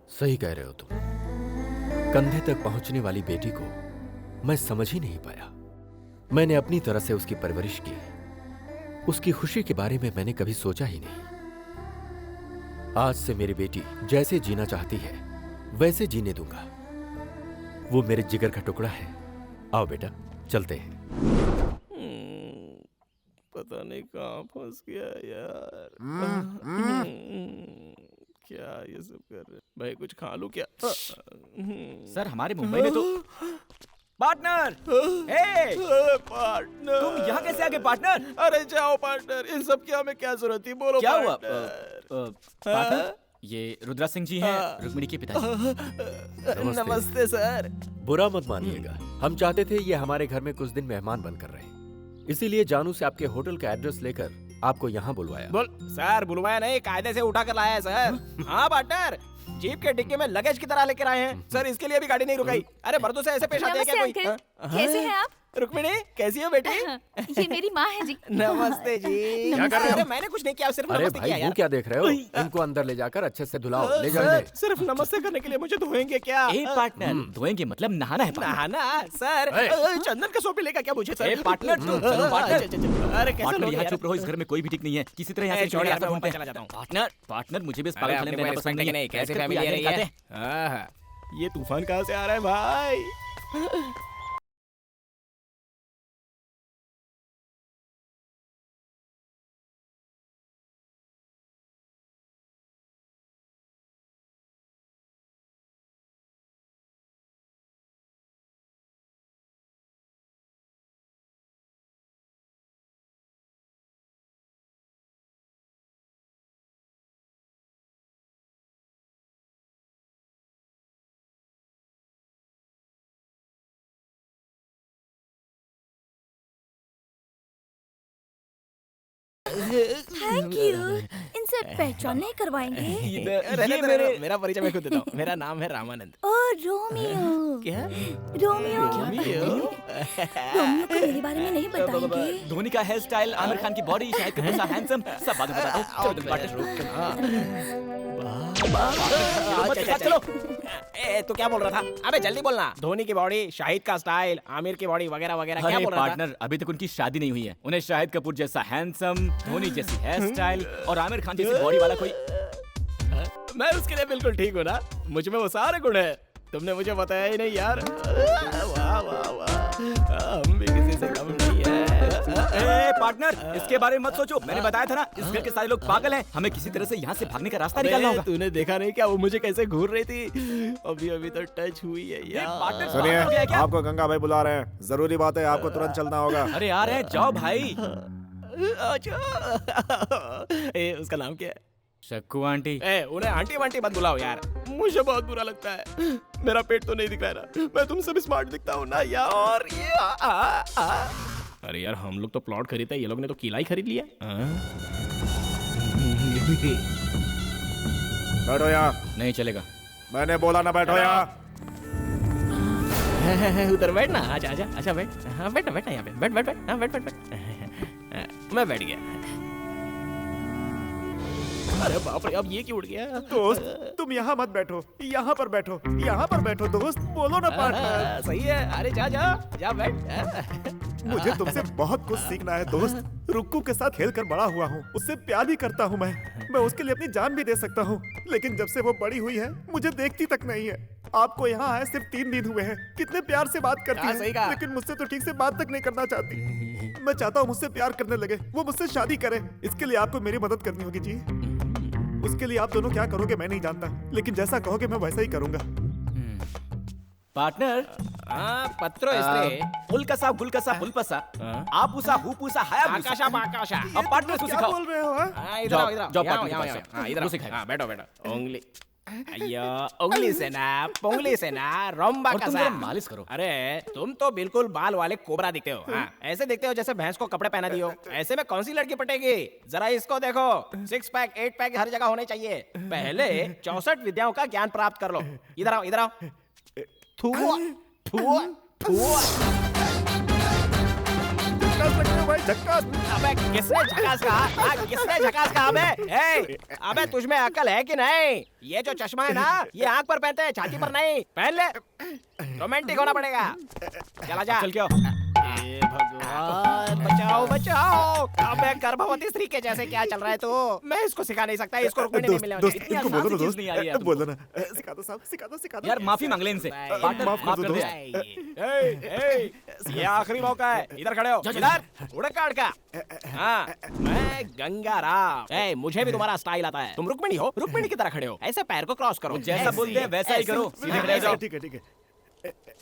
सही कह रहे हो तुम। कंधे तक पहुंचने वाली बेटी को मैं समझ ही नहीं पाया। मैंने अपनी तरह से उसकी परवरिश की, उसकी खुशी के बारे में मैंने कभी सोचा ही नहीं। आज से मेरी बेटी जैसे जीना चाहती है वैसे जीने दूंगा। वो मेरे जिगर का टुकड़ा है। आओ बेटा चलते हैं। पता नहीं कहाँ फंस गया यार। क्या ये सब कर रहे हैं? भाई कुछ खा लूं क्या? सर हमारे मुंबई में तो पार्टनर, पार्टनर तुम यहाँ कैसे आ गए पार्टनर? अरे जाओ पार्टनर, इन सब की हमें क्या जरूरत थी, बोलो क्या हुआ? पार्टनर? ये रुद्रा सिंह जी हैं, रुक्मिणी के पिताजी। नमस्ते सर। बुरा मत मानिएगा, हम चाहते थे ये हमारे घर में कुछ दिन मेहमान बनकर रहे, इसीलिए जानू से आपके होटल का एड्रेस लेकर आपको यहाँ बुलवाया। बोल सर, बुलवाया नहीं, कायदे से उठा कर लाया है सर। हाँ पार्टनर, जीप के डिक्की में लगेज की तरह लेकर आए हैं सर, इसके लिए भी गाड़ी नहीं रुकाई। अरे मर्दों से ऐसे पेश आते हैं क्या कोई? कैसे हैं आप? रुक्मिणी कैसी हो बेटी? ये मेरी माँ है जी। नमस्ते जी। क्या कर रहे हो? अरे मैंने कुछ नहीं किया, सिर्फ अरे नमस्ते भाई किया वो यार। क्या देख रहे हो? इनको अंदर ले जाकर अच्छे से धुलाओ, ले जाओ सर, इन्हें। सिर्फ नमस्ते करने के लिए मुझे धोएंगे क्या? ए पार्टनर, धोएंगे मतलब नहाना है partner। नहाना सर? चंदन का सोप लेगा क्या मुझे सर? ए पार्टनर, चलो पार्टनर। अरे कैसे पार्टनर लोग यहाँ यार? चुप रहो, इस घर में कोई भी ठीक नहीं है, किसी तरह यहाँ ए, से छोड़ यार, मैं ढूंढते ऊपर चला जाता हूँ। पार्टनर, पार्टनर मुझे भी इस अरे पागल आपके खाने में रहना कोई पसंद respect नहीं नहीं, कैसे बैठकर फैमिली कोई आ रही आगे है? निकालते हैं। आहा, ये तूफान कहाँ से आ रहा है भाई? Thank you. इनसे पहचान नहीं करवाएंगे? अरे मेरा परिचय मैं खुद देता हूँ। मेरा नाम है रामानंद। ओ रोमियो। क्या? रोमियो। रोमियो? रोमियो को मेरे बारे में नहीं बताएंगे? धोनी का हेयर स्टाइल, आमिर खान की बॉडी, शाहिद कपूर सा हैंडसम, सब बाद में बताता हूँ। चलो जल्दी पार्टनर। चलो। ए तू क्या बोल रहा था? अबे जल्दी बोलना। धोनी की बॉडी, शाहिद का स्टाइल, आमिर की बॉडी वगैरह वगैरह क्या अरे बोल रहा था? पार्टनर, अभी तक उनकी शादी नहीं हुई है। उन्हें शाहिद कपूर जैसा हैंडसम, धोनी जैसी हेयर स्टाइल और आमिर खान जैसी बॉडी वाला कोई। मैं उसके लिए बिल्कुल ठीक हूँ ना, मुझ में वो सारे गुण है। तुमने मुझे बताया ही नहीं यार। वाह वाह वाह, हम भी किसी से कम नहीं है। ए पार्टनर, इसके बारे में मत सोचो, मैंने बताया था ना, इस घर के सारे लोग पागल हैं, हमें किसी तरह से यहाँ से भागने का रास्ता निकालना होगा। तूने देखा नहीं क्या वो मुझे कैसे घूर रही थी? अभी अभी तो टच हुई है यार। पार्टनर सुनिए, पागल है क्या? आपको गंगा भाई बुला रहे हैं, जरूरी बात है, आपको तुरंत चलना होगा। अरे यार है, जाओ भाई। अच्छा। ए उसका नाम क्या है? शक्कू आंटी। ए उन्हें आंटी वांटी मत बुलाओ यार, मुझे बहुत बुरा लगता है। मेरा पेट तो नहीं दिख रहा है ना, मैं तुमसे भी स्मार्ट दिखता हूँ ना यार। अरे यार हम लोग तो प्लॉट खरीदते हैं, ये लोग ने तो किला ही खरीद लिया। बैठो यहाँ। नहीं चलेगा। मैंने बोला ना बैठो यहाँ। उधर बैठ ना, आजा आजा, अच्छा बैठ। हाँ बैठ बैठ यहाँ पे, बैठ बैठ बैठ, हाँ बैठ बैठ बैठ। मैं बैठ गया। अरे बाप रे, अब ये क्यों उड़ गया? दोस्त तुम यहाँ मत बैठो, यहाँ पर बैठो, यहाँ पर बैठो दोस्त, बोलो ना पार्टनर। सही है, अरे जा जा जा बैठ। मुझे तुमसे बहुत कुछ सीखना है दोस्त। रुक्कू के साथ खेल कर बड़ा हुआ हूँ, उससे प्यार भी करता हूँ मैं उसके लिए अपनी जान भी दे सकता हूँ, लेकिन जब से वो बड़ी हुई है मुझे देखती तक नहीं है। आपको यहाँ आए सिर्फ 3 दिन हुए हैं, कितने प्यार से बात करती सही है, कहा। लेकिन मुझसे तो ठीक से बात तक नहीं करना चाहती। मैं चाहता हूँ मुझसे प्यार करने लगे, वो मुझसे शादी करे। इसके लिए आपको मेरी मदद करनी होगी जी। उसके लिए आप दोनों क्या करोगे मैं नहीं जानता, लेकिन जैसा कहोगे मैं वैसा ही करूंगा। पार्टनर पत्रो इस्त्रे उल्कसा गुलकसा पुलपसा आपूसा हुपूसा आकाशा आकाशा। अब पार्टनर को क्या सिखाओ। बोल रहे हो हाँ? इधर आओ, जाओ, इधर आओ, जाओ यहाँ पार्टनर आओ, के यहाँ पास। आओ। हाँ, इधर वो आओ। सिखाएगा। हाँ, बैठो बैठो। उंगली अय्यो, उंगली से ना पोंगली से ना रोम्बा और का तुम सा। जरा मालिश करो। अरे तुम तो बिल्कुल बाल वाले कोबरा दिखते हो। हाँ, ऐसे दिखते हो जैसे भैंस को कपड़े पहना दियो। ऐसे में कौन सी लड़की पटेगी? जरा इसको देखो, 6 पैक 8 पैक हर जगह होने चाहिए। पहले 64 विद्याओं का ज्ञान प्राप्त कर लो। इधर आओ, इधर आओ। ठुआ ठुआ ठुआ। झक्कास लगते हो भाई, झक्कास। अबे किसने झकास कहा? हाँ, किसने झकास कहा? अबे तुझ में अकल है कि नहीं? ये जो चश्मा है ना, ये आंख पर पहनते हैं, छाती पर नहीं। पहन ले। रोमांटिक होना पड़ेगा। चला जा। चल क्या? हे भगवान, बचाओ बचाओ। अबे गर्भवती स्त्री के जैसे क्या चल रहा है तू? मैं इसको सिखा नहीं सकता, इसको रुकने नहीं मिले। दोस्त इतनी इनको आसान बोलो सी ना चीज दोस्त, नहीं आ रही है बोलो ना। सिखा दो साहब, सिखा दो, सिखा दो। यार माफी मांग ले इनसे। पार्टनर माफ कर दो माफ कर दे दोस्त। ए, ये आखिरी मौका है। इधर खड़े हो। इधर उड़ काट का। हाँ, मैं गंगाराम। मुझे भी तुम्हारा स्टाइल आता है। तुम रुक्मिणी हो, रुक्मिणी की तरह खड़े हो। ऐसे पैर को क्रॉस करो। जैसा बोलते हैं वैसा ही करो। सीधे खड़े हो जाओ। ठीक है ठीक है।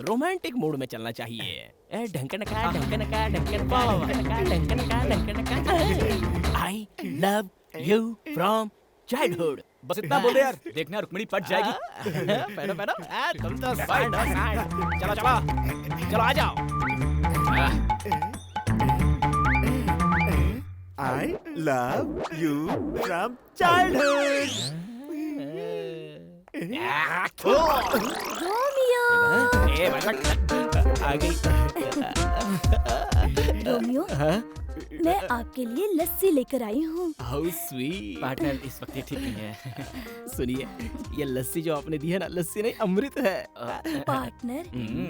रोमांटिक मूड में चलना चाहिए। ढंकनका ढंकनका ढंकनका ढंकनका ढंकनका। I love you from childhood. बस इतना बोल दे यार, देखना रुक्मिणी पट जाएगी। पहनो पहनो। तुम तो साइड हो, साइड। चलो चलो चलो, आ जाओ। I love you from childhood. Romeo ए भाई, आ गई। रोमियो मैं आपके लिए लस्सी लेकर आई हूँ। How sweet. पार्टनर इस वक्त ये ठीक नहीं है। सुनिए, ये लस्सी जो आपने दी है ना, लस्सी नहीं अमृत है। पार्टनर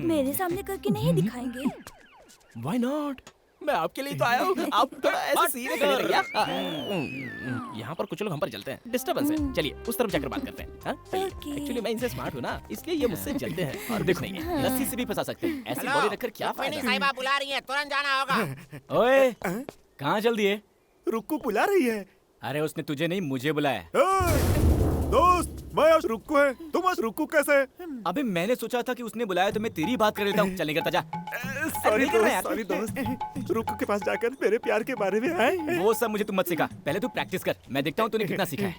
मेरे सामने करके नहीं दिखाएंगे? Why not? मैं आपके लिए तो आया हूँ। आप थोड़ा ऐसे सीधे खड़े रहिए यार। यहाँ पर कुछ लोग हम पर जलते हैं, डिस्टर्बेंस है। चलिए उस तरफ जाकर बात करते हैं। हाँ? Okay. एक्चुअली मैं इनसे स्मार्ट हूँ ना, इसलिए ये मुझसे जलते हैं। और देखो नहीं है। लस्सी से भी फंसा सकते हैं। ऐसी बॉडी रखकर क्या रुक्मिणी फायदा? साहिबा बुला रही है, तुरंत जाना होगा। ओए कहाँ चल दिए? रुक्कू बुला रही है। अरे उसने तुझे नहीं मुझे बुलाया। ए, दोस्त मैं आज रुक्कू है, तुम आज रुक्कू कैसे? अबे मैंने सोचा था कि उसने बुलाया तो मैं तेरी बात कर लेता हूँ। चल निकलता जा। सॉरी नहीं करना यार। दोस्त, सॉरी दोस्त। रुक्कू के पास जाकर मेरे प्यार के बारे में आए। वो सब मुझे तुम मत सिखा, पहले तू प्रैक्टिस कर। मैं देखता हूँ तूने कितना सीखा है।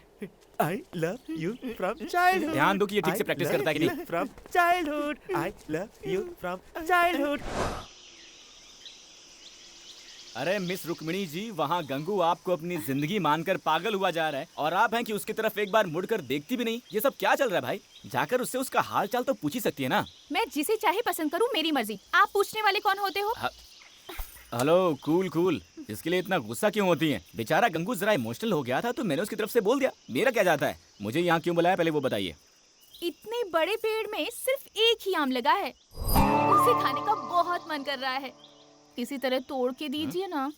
I love you from childhood. ध्यान दो कि ये ठीक से practice करता है कि नहीं। From childhood. I love you from childhood. अरे मिस रुक्मिणी जी, वहाँ गंगू आपको अपनी जिंदगी मानकर पागल हुआ जा रहा है और आप हैं कि उसकी तरफ एक बार मुड़कर देखती भी नहीं। ये सब क्या चल रहा है भाई? जाकर उससे उसका हाल चाल तो पूछ ही सकती है ना। मैं जिसे चाहे पसंद करूं, मेरी मर्जी। आप पूछने वाले कौन होते हो? हेलो कूल कूल, इसके लिए इतना गुस्सा क्यों होती हैं? बेचारा गंगू जरा इमोशनल हो गया था तो मैंने उसकी तरफ से बोल दिया। मेरा क्या जाता है? मुझे यहाँ क्यों बुलाया पहले वो बताइए। इतने बड़े पेड़ में सिर्फ एक ही आम लगा है, उसे खाने का बहुत मन कर रहा है। इसी तरह तोड़ के दीजिए ना।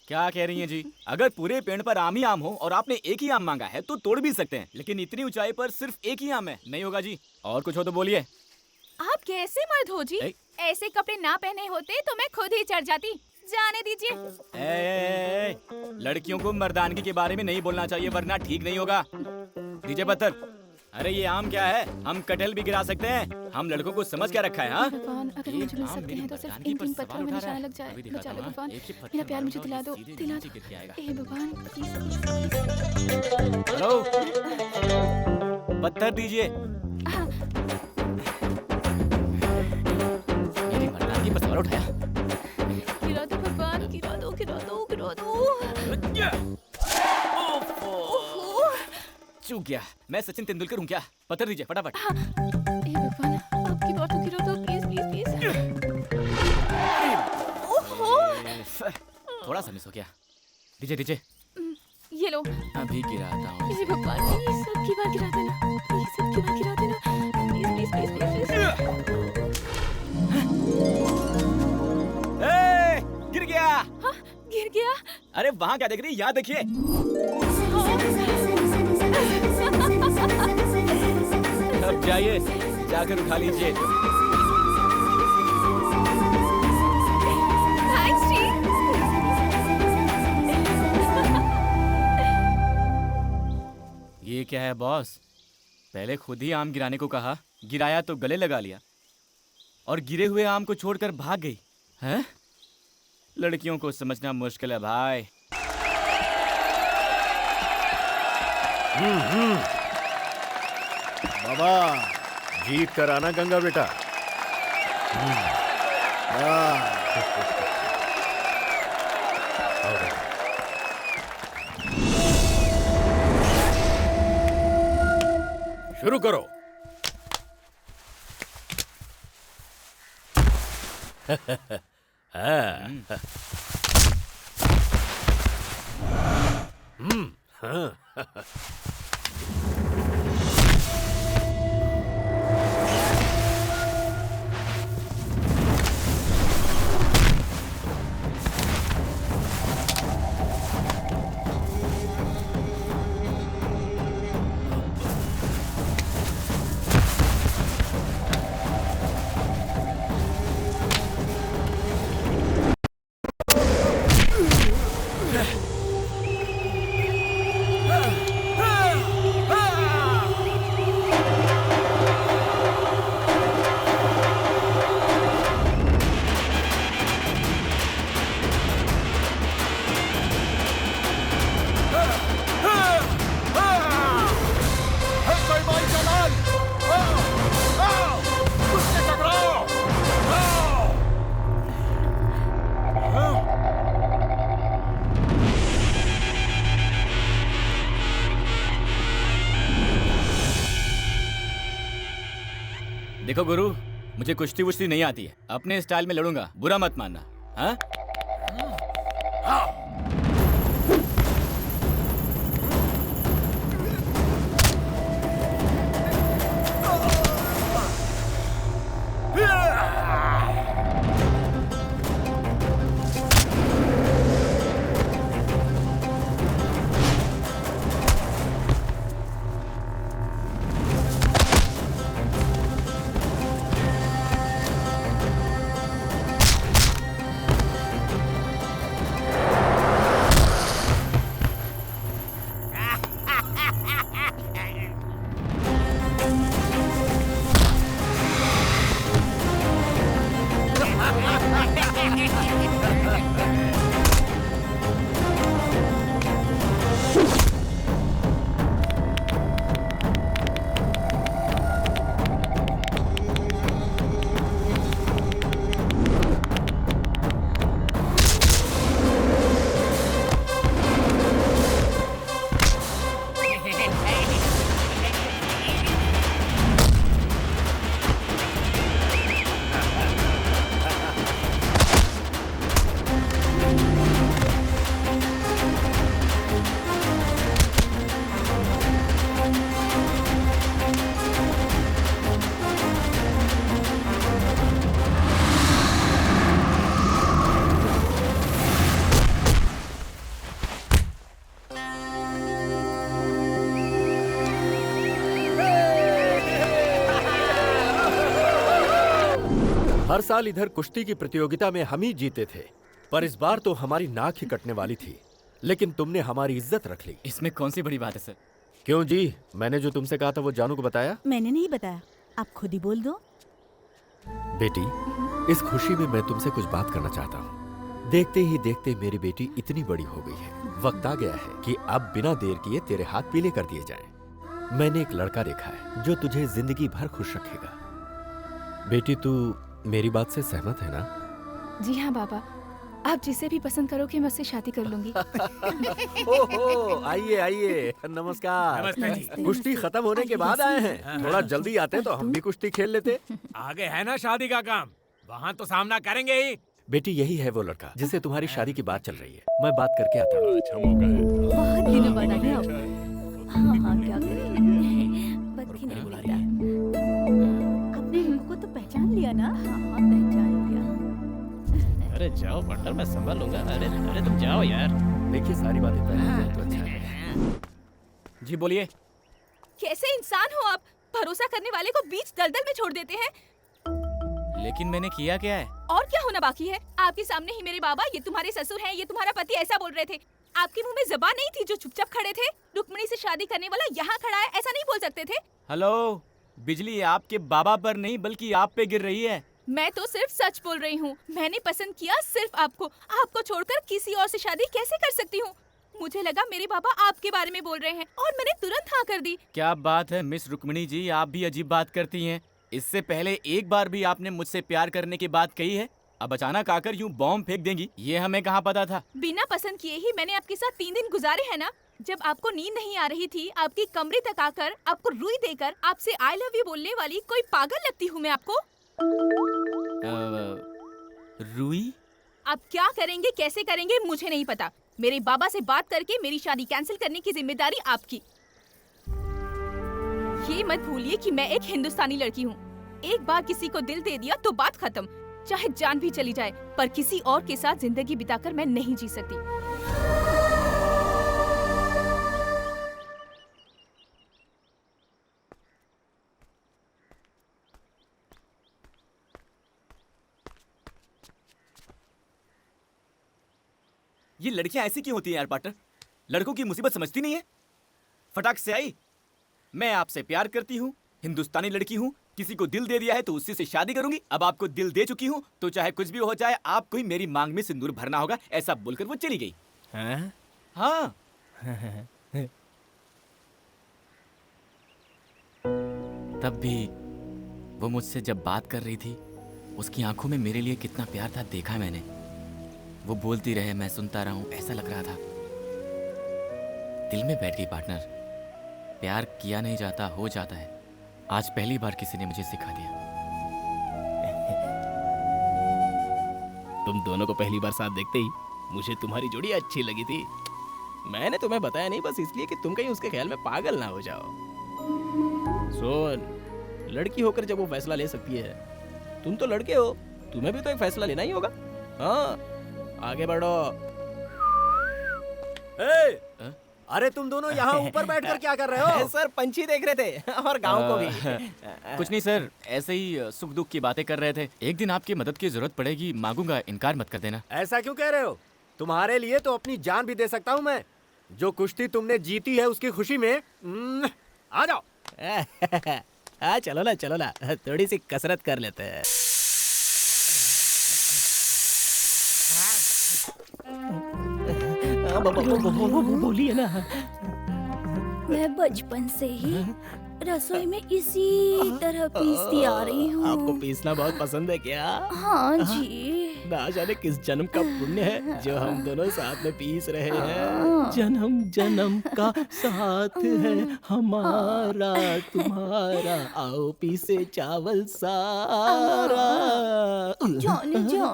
क्या कह रही हैं जी? अगर पूरे पेड़ पर आम ही आम हो और आपने एक ही आम मांगा है तो तोड़ भी सकते हैं, लेकिन इतनी ऊंचाई पर सिर्फ एक ही आम है, नहीं होगा जी। और कुछ हो तो बोलिए। आप कैसे मर्द हो जी? ऐसे कपड़े ना पहने होते तो मैं खुद ही चढ़ जाती। जाने दीजिए। लड़कियों को मर्दानगी के बारे में नहीं बोलना चाहिए वरना ठीक नहीं होगा। दीजिए पत्थर। अरे ये आम क्या है? हम कटहल भी गिरा सकते हैं। हम लड़कों को समझ क्या रखा है? हाँ, भगवान, अगर मुझे मिल सकते हैं तो सिर्फ इन 3 पत्थरों में निशाना लग जाए। बचा लो भगवान, मेरा प्यार मुझे दिला दो, दिला दो। हे भगवान, हेलो, पत्थर दीजिए। मेरी मर्दानगी पर सवाल उठाया। गिरा दो भगवान, गिरा दो, गिरा दो, गिरा दो। चूक गया। मैं सचिन तेंदुलकर हूँ क्या? पत्थर दीजिए फटाफट। हे भगवान, आपकी बात तो गिरा दो, प्लीज प्लीज प्लीज। ओहो, थोड़ा सा मिस हो गया। दीजिए दीजिए। ये लो। अभी गिराता हूँ। हे भगवान, प्लीज सबकी बात गिरा देना, प्लीज सबकी बात गिरा देना, प्लीज प्लीज प्लीज प्लीज। अरे वहाँ क्या देख रही है, यहाँ देखिए। अब जाइए, जाकर उठा लीजिए। थैंक्स जी। ये क्या है बॉस? पहले खुद ही आम गिराने को कहा, गिराया तो गले लगा लिया और गिरे हुए आम को छोड़कर भाग गई। हैं? लड़कियों को समझना मुश्किल है भाई। बाबा जीत कर आना गंगा बेटा। शुरू करो। देखो गुरु, मुझे कुश्ती वुश्ती नहीं आती है, अपने स्टाइल में लड़ूंगा, बुरा मत मानना। हाँ? हर साल इधर कुश्ती की प्रतियोगिता में हम ही जीते थे, पर इस बार तो हमारी नाक ही कटने वाली थी, लेकिन तुमने हमारी इज्जत रख ली। इसमें कौन सी बड़ी बात है सर? क्यों जी, मैंने जो तुमसे कहा था वो जानू को बताया? मैंने नहीं बताया, आप खुद ही बोल दो। बेटी, इस खुशी में मैं तुमसे कुछ बात करना चाहता हूँ। देखते ही देखते मेरी बेटी इतनी बड़ी हो गई है, वक्त आ गया है कि अब बिना देर किए तेरे हाथ पीले कर दिए जाएं। मैंने एक लड़का देखा है जो तुझे जिंदगी भर खुश रखेगा। बेटी, तू मेरी बात से सहमत है ना? जी हाँ बाबा, आप जिसे भी पसंद करोगे मैं उससे शादी कर लूंगी। ओहो, आइए आइए, नमस्कार। नमस्ते जी। कुश्ती खत्म होने के बाद आए हैं, थोड़ा जल्दी आते तो हम भी कुश्ती खेल लेते। आगे है ना शादी का काम, वहाँ तो सामना करेंगे ही। बेटी, यही है वो लड़का जिससे तुम्हारी शादी की बात चल रही है। मैं बात करके आता हूँ। अच्छा मौका है। बहुत दिनों बाद आए आप। हाँ हाँ, क्या करें, वक्त ही नहीं मिलता। आपने इनको तो पहचान लिया ना? हाँ हाँ, पहचान लिया। अरे जाओ पार्टनर, मैं संभाल लूंगा। अरे तुम जाओ यार। देखिए सारी बातें तय हो जाए तो अच्छा है। जी बोलिए। कैसे इंसान हो आप? भरोसा करने वाले को बीच दलदल में छोड़ देते हैं। लेकिन मैंने किया क्या है? और क्या होना बाकी है? आपके सामने ही मेरे बाबा, ये तुम्हारे ससुर हैं, ये तुम्हारा पति, ऐसा बोल रहे थे। आपके मुंह में जबान नहीं थी जो चुपचाप खड़े थे? रुक्मिणी से शादी करने वाला यहाँ खड़ा है, ऐसा नहीं बोल सकते थे? हेलो, बिजली आपके बाबा पर नहीं बल्कि आप पे गिर रही है। मैं तो सिर्फ सच बोल रही हूँ। मैंने पसंद किया सिर्फ आपको। आपको छोड़कर किसी और से शादी कैसे कर सकती हूँ? मुझे लगा मेरे बाबा आपके बारे में बोल रहे हैं और मैंने तुरंत हाँ कर दी। क्या बात है मिस रुक्मिणी जी, आप भी अजीब बात करती हैं। इससे पहले एक बार भी आपने मुझसे प्यार करने की बात कही है। अब अचानक आकर यूं बॉम्ब फेंक देंगी, ये हमें कहाँ पता था। बिना पसंद किए ही मैंने आपके साथ 3 दिन गुजारे हैं ना। जब आपको नींद नहीं आ रही थी, आपकी कमरे तक आकर आपको रुई देकर आपसे आई लव यू बोलने वाली कोई पागल लगती हूँ मैं आपको? रुई? आप क्या करेंगे, कैसे करेंगे, मुझे नहीं पता। मेरे बाबा से बात करके मेरी शादी कैंसिल करने की जिम्मेदारी आपकी। ये मत भूलिए कि मैं एक हिंदुस्तानी लड़की हूँ। एक बार किसी को दिल दे दिया तो बात खत्म, चाहे जान भी चली जाए, पर किसी और के साथ जिंदगी बिताकर मैं नहीं जी सकती। ये लड़कियां ऐसी क्यों होती हैं यार पार्टनर? लड़कों की मुसीबत समझती नहीं है। फटाक से आई, मैं आपसे प्यार करती हूँ, हिंदुस्तानी लड़की हूँ, किसी को दिल दे दिया है तो उसी से शादी करूंगी। अब आपको दिल दे चुकी हूँ तो चाहे कुछ भी हो जाए, आपको ही मेरी मांग में सिंदूर भरना होगा। ऐसा बोलकर वो चली गई। हाँ। तब भी वो मुझसे जब बात कर रही थी, उसकी आंखों में मेरे लिए कितना प्यार था देखा है मैंने। वो बोलती रहे, मैं सुनता रहा हूँ, ऐसा लग रहा था दिल में बैठ गई पार्टनर। प्यार किया नहीं जाता, हो जाता है। आज पहली बार किसी ने मुझे सिखा दिया। तुम दोनों को पहली बार साथ देखते ही मुझे तुम्हारी जोड़ी अच्छी लगी थी। मैंने तुम्हें बताया नहीं बस इसलिए कि तुम कहीं उसके ख्याल में पागल ना हो जाओ। सुन, लड़की होकर जब वो फैसला ले सकती है, तुम तो लड़के हो, तुम्हें भी तो एक फैसला लेना ही होगा। हाँ, आगे बढ़ो। अरे तुम दोनों यहाँ ऊपर बैठकर क्या कर रहे हो? सर पंछी देख रहे थे और गांव को भी। कुछ नहीं सर, ऐसे ही सुख दुख की बातें कर रहे थे। एक दिन आपकी मदद की जरूरत पड़ेगी, मांगूंगा, इनकार मत कर देना। ऐसा क्यों कह रहे हो? तुम्हारे लिए तो अपनी जान भी दे सकता हूँ मैं। जो कुश्ती तुमने जीती है उसकी खुशी में आ जाओ। हाँ चलो ना, थोड़ी सी कसरत कर लेते हैं। बोलिए ना। मैं बचपन से ही रसोई में इसी तरह पीसती आ रही हूँ। आपको पीसना बहुत पसंद है क्या? हाँ जी। ना जाने किस जन्म का पुण्य है जो हम दोनों साथ में पीस रहे हैं। जन्म जन्म का साथ है हमारा तुम्हारा, आओ पीसे चावल सारा। जाने जा।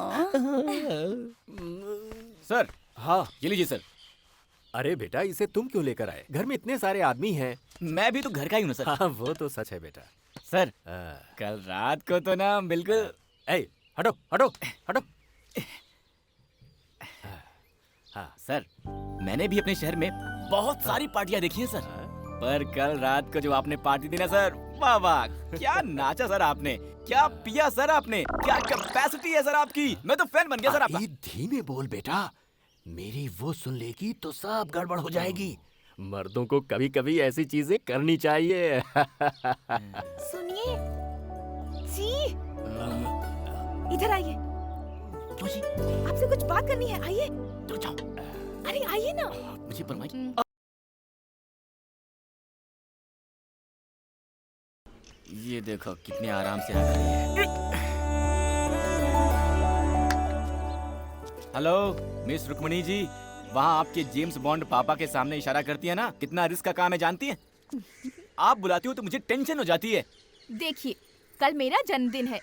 सर, हाँ ये लीजिए सर। अरे बेटा, इसे तुम क्यों लेकर आए? घर में इतने सारे आदमी हैं। मैं भी तो घर का ही हूँ सर। हाँ वो तो सच है बेटा। सर, कल रात को तो ना बिल्कुल। ए, हटो हटो हटो। हाँ सर, मैंने भी अपने शहर में बहुत सारी पार्टियां देखी हैं सर, पर कल रात को जो आपने पार्टी दी ना सर, वाह वाह, क्या नाचा सर आपने, क्या पिया सर आपने, क्या कैपेसिटी है सर आपकी। मैं तो फैन बन गया सर आपका। धीमे बोल बेटा, मेरी वो सुन लेगी तो सब गड़बड़ हो जाएगी। मर्दों को कभी कभी ऐसी चीजें करनी चाहिए। सुनिए जी, इधर आइए। क्यों जी? आपसे कुछ बात करनी है, आइए। तो जाओ। अरे आइए ना। मुझे परवाही। ये देखो कितने आराम से आ रही है। हेलो मिस रुक्मिणी जी, वहाँ आपके जेम्स बॉन्ड पापा के सामने इशारा करती है ना, कितना रिस्क का काम है जानती है? आप बुलाती हो तो मुझे टेंशन हो जाती है। देखिए, कल मेरा जन्मदिन है।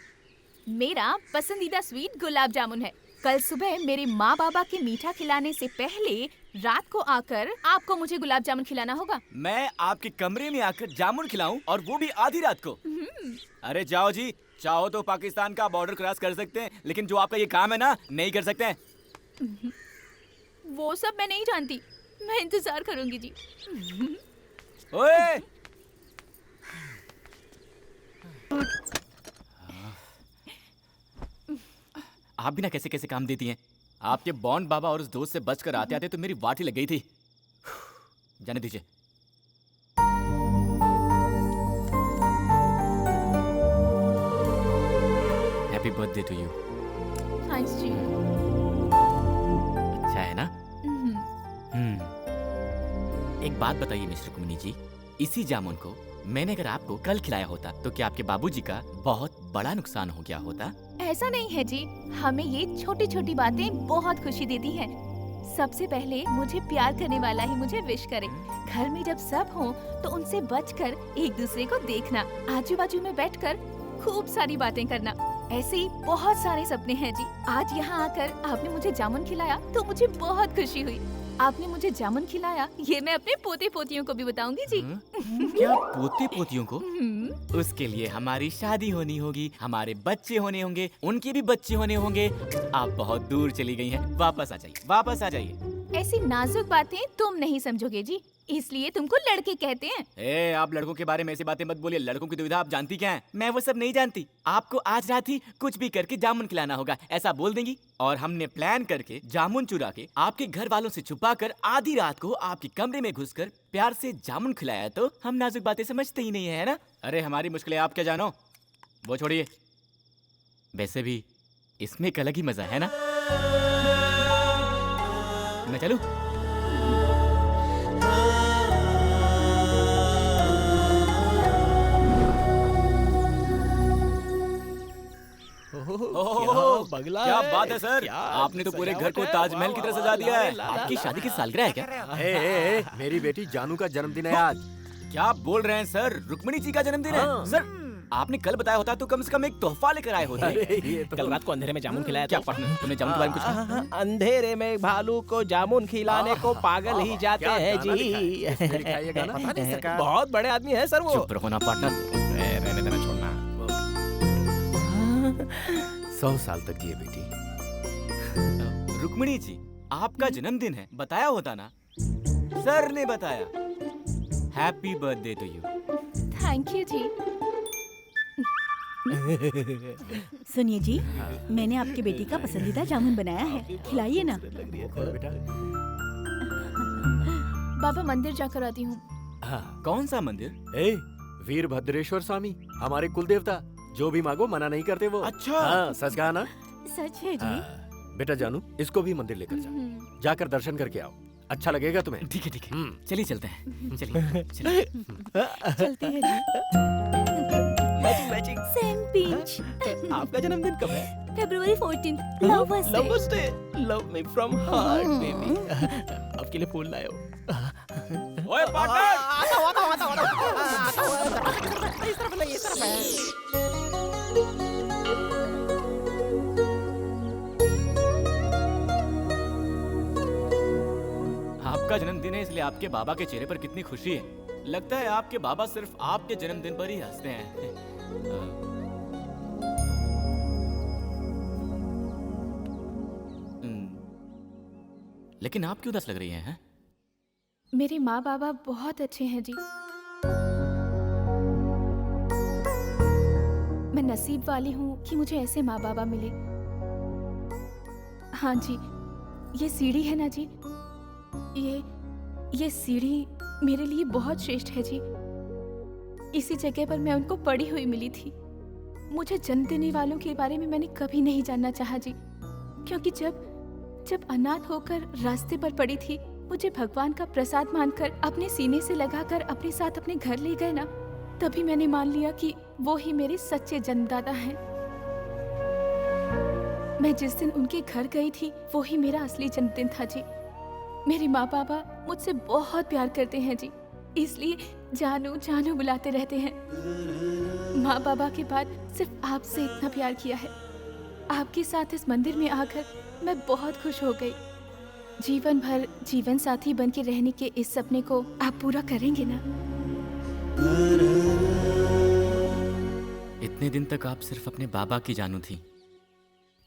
मेरा पसंदीदा स्वीट गुलाब जामुन है। कल सुबह मेरे माँ बाबा के मीठा खिलाने से पहले रात को आकर आपको मुझे गुलाब जामुन खिलाना होगा। मैं आपके कमरे में आकर जामुन खिलाऊं, और वो भी आधी रात को? अरे जाओ जी, चाहो तो पाकिस्तान का बॉर्डर क्रॉस कर सकते हैं, लेकिन जो आपका ये काम है ना, नहीं कर सकते हैं। वो सब मैं नहीं जानती। मैं इंतजार करूंगी जी। ओए! आप भी ना कैसे कैसे काम देती हैं। आपके बॉन्ड बाबा और उस दोस्त से बचकर आते आते तो मेरी वाट ही लग गई थी। जाने दीजिए। Happy birthday to you. Thanks ji. अच्छा है ना? एक बात बताइए मिस्टर कुमनी जी, इसी जामुन को मैंने अगर आपको कल खिलाया होता तो क्या आपके बाबूजी का बहुत बड़ा नुकसान हो गया होता? ऐसा नहीं है जी, हमें ये छोटी छोटी बातें बहुत खुशी देती हैं। सबसे पहले मुझे प्यार करने वाला ही मुझे विश करे। घर में जब सब हो तो उनसे बचकर एक दूसरे को देखना, आजू बाजू में बैठकर खूब सारी बातें करना। ऐसे ही बहुत सारे सपने हैं जी। आज यहाँ आकर आपने मुझे जामुन खिलाया तो मुझे बहुत खुशी हुई। आपने मुझे जामुन खिलाया ये मैं अपने पोते पोतियों को भी बताऊंगी जी। क्या पोते पोतियों को? उसके लिए हमारी शादी होनी होगी, हमारे बच्चे होने होंगे, उनके भी बच्चे होने होंगे। आप बहुत दूर चली गई हैं, वापस आ जाइए, वापस आ जाइए। ऐसी नाजुक बातें तुम नहीं समझोगे जी, इसलिए तुमको लड़के कहते हैं। ए, आप लड़कों के बारे में ऐसी बातें मत बोलिए। लड़कों की दुविधा आप जानती क्या है? मैं वो सब नहीं जानती। आपको आज रात ही कुछ भी करके जामुन खिलाना होगा, ऐसा बोल देंगी। और हमने प्लान करके जामुन चुरा के आपके घर वालों से छुपा कर आधी रात को आपके कमरे में घुसकर प्यार से जामुन खिलाया तो हम नाजुक बातें समझते ही नहीं है ना? अरे हमारी मुश्किलें आप क्या जानो, वो छोड़िए। वैसे भी इसमें एक अलग ही मजा है ना? मैं चलूं? बगला क्या है। बात है सर, क्या आपने तो पूरे घर सजावट को है। ताजमहल की तरह वाह, सजा दिया है। वाह, ला, ला, आपकी ला, शादी की ला। सालगिरह है क्या? मेरी बेटी जानू का जन्मदिन है आज। क्या बोल रहे हैं सर? रुक्मिणी जी का जन्मदिन है? सर आपने कल बताया होता तो कम से कम एक तोहफा लेकर आए होते। कल रात को अंधेरे में जामुन खिलाया क्या था। पार्टनर, तुमने जामुन के बारे में कुछ कहा? अंधेरे में भालू को जामुन खिलाने को पागल ही जाते क्या हैं गाना लिखा है? जी। इसमें लिखा है ये गाना? पता नहीं सरकार। बहुत बड़े आदमी है सर वो। चुप रहो ना पार्टनर। रहने देना, छोड़ना। 100 साल तक जिए बेटी। रुक्मिणी जी आपका जन्मदिन है, बताया होता ना। सर ने बताया। Happy birthday to you. Thank you ji. सुनिए जी, मैंने आपकी बेटी का पसंदीदा जामुन बनाया है, खिलाइए ना। बाबा मंदिर जाकर आती हूँ। कौन सा मंदिर? वीरभद्रेश्वर स्वामी, हमारे कुल देवता। जो भी मांगो मना नहीं करते वो। अच्छा। हाँ, सच कहा ना? सच है जी। बेटा जानू, इसको भी मंदिर लेकर जा, जाकर दर्शन करके आओ, अच्छा लगेगा तुम्हें। ठीक है ठीक है, चलिए चलते हैं। चलिए चलिए। चलते हैं जी। मैचिंग। Same pinch. आपका जन्मदिन कब है? February 14th, Lovers Day। Lovers day. Love me from heart baby. आपके लिए फूल लाए हो। ओए पार्टनर! इस तरफ नहीं, इस तरफ है। आपका जन्मदिन है इसलिए आपके बाबा के चेहरे पर कितनी खुशी है। लगता है आपके बाबा सिर्फ आपके जन्मदिन पर ही हंसते हैं। लेकिन आप क्यों उदास लग रही हैं? मेरे माँ बाबा बहुत अच्छे हैं जी। मैं नसीब वाली हूँ कि मुझे ऐसे माँ बाबा मिले। हाँ जी, ये सीढ़ी है ना जी, ये सीढ़ी मेरे लिए बहुत श्रेष्ठ है जी। इसी जगह पर मैं उनको पड़ी हुई मिली थी। मुझे जन्म देने वालों के बारे में मैंने कभी नहीं जानना चाहा जी, क्योंकि जब अनाथ होकर रास्ते पर पड़ी थी, मुझे भगवान का प्रसाद मानकर अपने सीने से लगाकर अपने साथ अपने घर ले गए ना, तभी मैंने मान लिया कि वो ही मेरे सच्चे जन्मदाता हैं। मैं जिस दिन उनके घर गई थी वो ही मेरा असली जन्मदिन था जी। मेरे माँ बाबा मुझसे बहुत प्यार करते हैं जी, इसलिए जानू जानू बुलाते रहते हैं। माँ बाबा के बाद सिर्फ आपसे इतना प्यार किया है। आपके साथ इस मंदिर में आकर मैं बहुत खुश हो गई। जीवन भर जीवन साथी बन के रहने के इस सपने को आप पूरा करेंगे ना? इतने दिन तक आप सिर्फ अपने बाबा की जानू थी,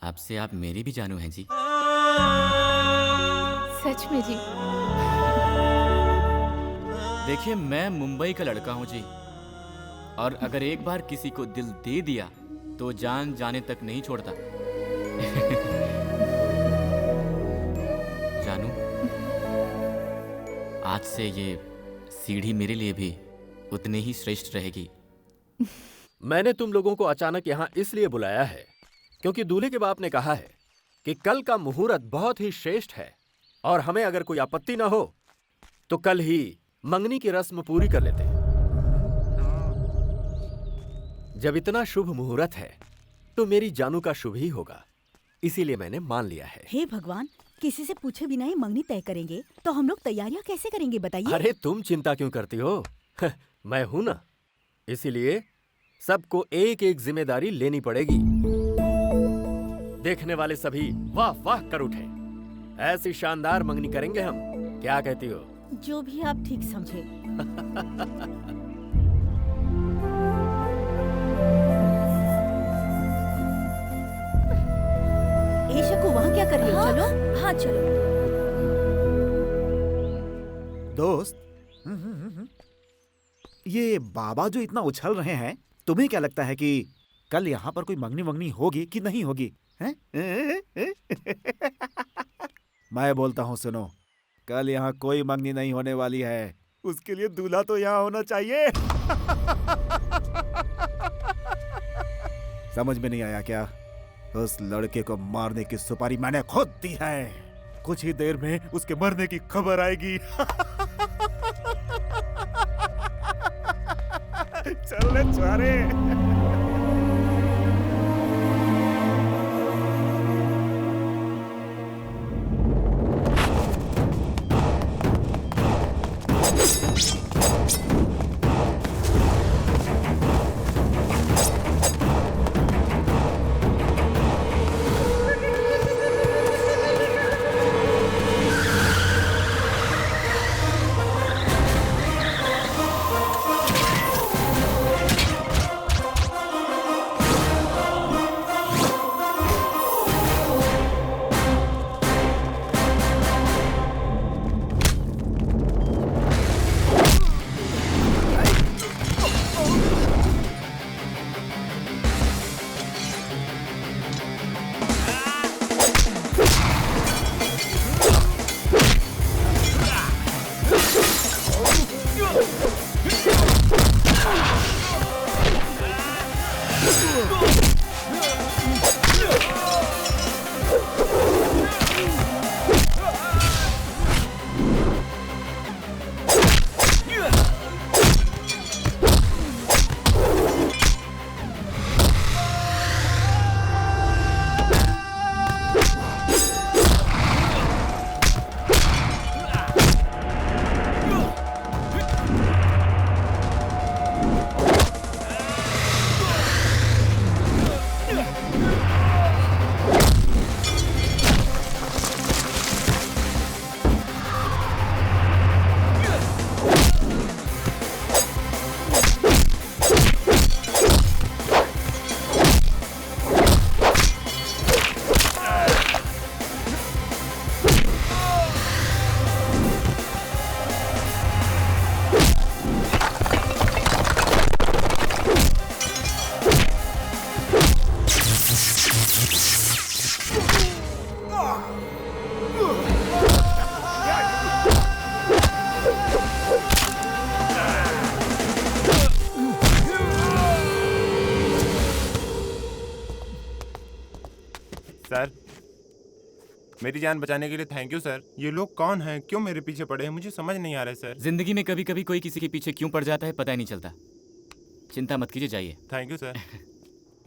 अब से आप मेरी भी जानू हैं जी। सच में जी। देखिए, मैं मुंबई का लड़का हूँ जी, और अगर एक बार किसी को दिल दे दिया तो जान जाने तक नहीं छोड़ता। जानू, आज से ये सीढ़ी मेरे लिए भी उतने ही श्रेष्ठ रहेगी। मैंने तुम लोगों को अचानक यहाँ इसलिए बुलाया है क्योंकि दूल्हे के बाप ने कहा है कि कल का मुहूर्त बहुत ही श्रेष्ठ है और हमें अगर कोई आपत्ति ना हो तो कल ही मंगनी की रस्म पूरी कर लेते। जब इतना शुभ मुहूर्त है तो मेरी जानू का शुभ ही होगा, इसीलिए मैंने मान लिया है। हे भगवान, किसी से पूछे बिना ही मंगनी तय करेंगे तो हम लोग तैयारियां कैसे करेंगे बताइए? अरे तुम चिंता क्यों करती हो? मैं हूं ना, इसीलिए सबको एक एक जिम्मेदारी लेनी पड़ेगी। देखने वाले सभी वाह वाह कर उठे। ऐसी शानदार मंगनी करेंगे हम, क्या कहती हो? जो भी आप ठीक समझे। ए शकु, वहाँ क्या कर रही हो? चलो। हाँ चलो। दोस्त, ये बाबा जो इतना उछल रहे हैं, तुम्हें क्या लगता है कि कल यहाँ पर कोई मंगनी वंगनी होगी कि नहीं होगी? हैं? मैं बोलता हूँ, सुनो, कल यहाँ कोई मंगनी नहीं होने वाली है। उसके लिए दूल्हा तो यहाँ होना चाहिए। समझ में नहीं आया क्या? उस लड़के को मारने की सुपारी मैंने खुद दी है। कुछ ही देर में उसके मरने की खबर आएगी। चल रे छुआरे। सर, मेरी जान बचाने के लिए थैंक यू सर। ये लोग कौन हैं? क्यों मेरे पीछे पड़े हैं? मुझे समझ नहीं आ रहा है सर। जिंदगी में कभी कभी कोई किसी के पीछे क्यों पड़ जाता है पता ही नहीं चलता। चिंता मत कीजिए, जाइए। Thank you sir.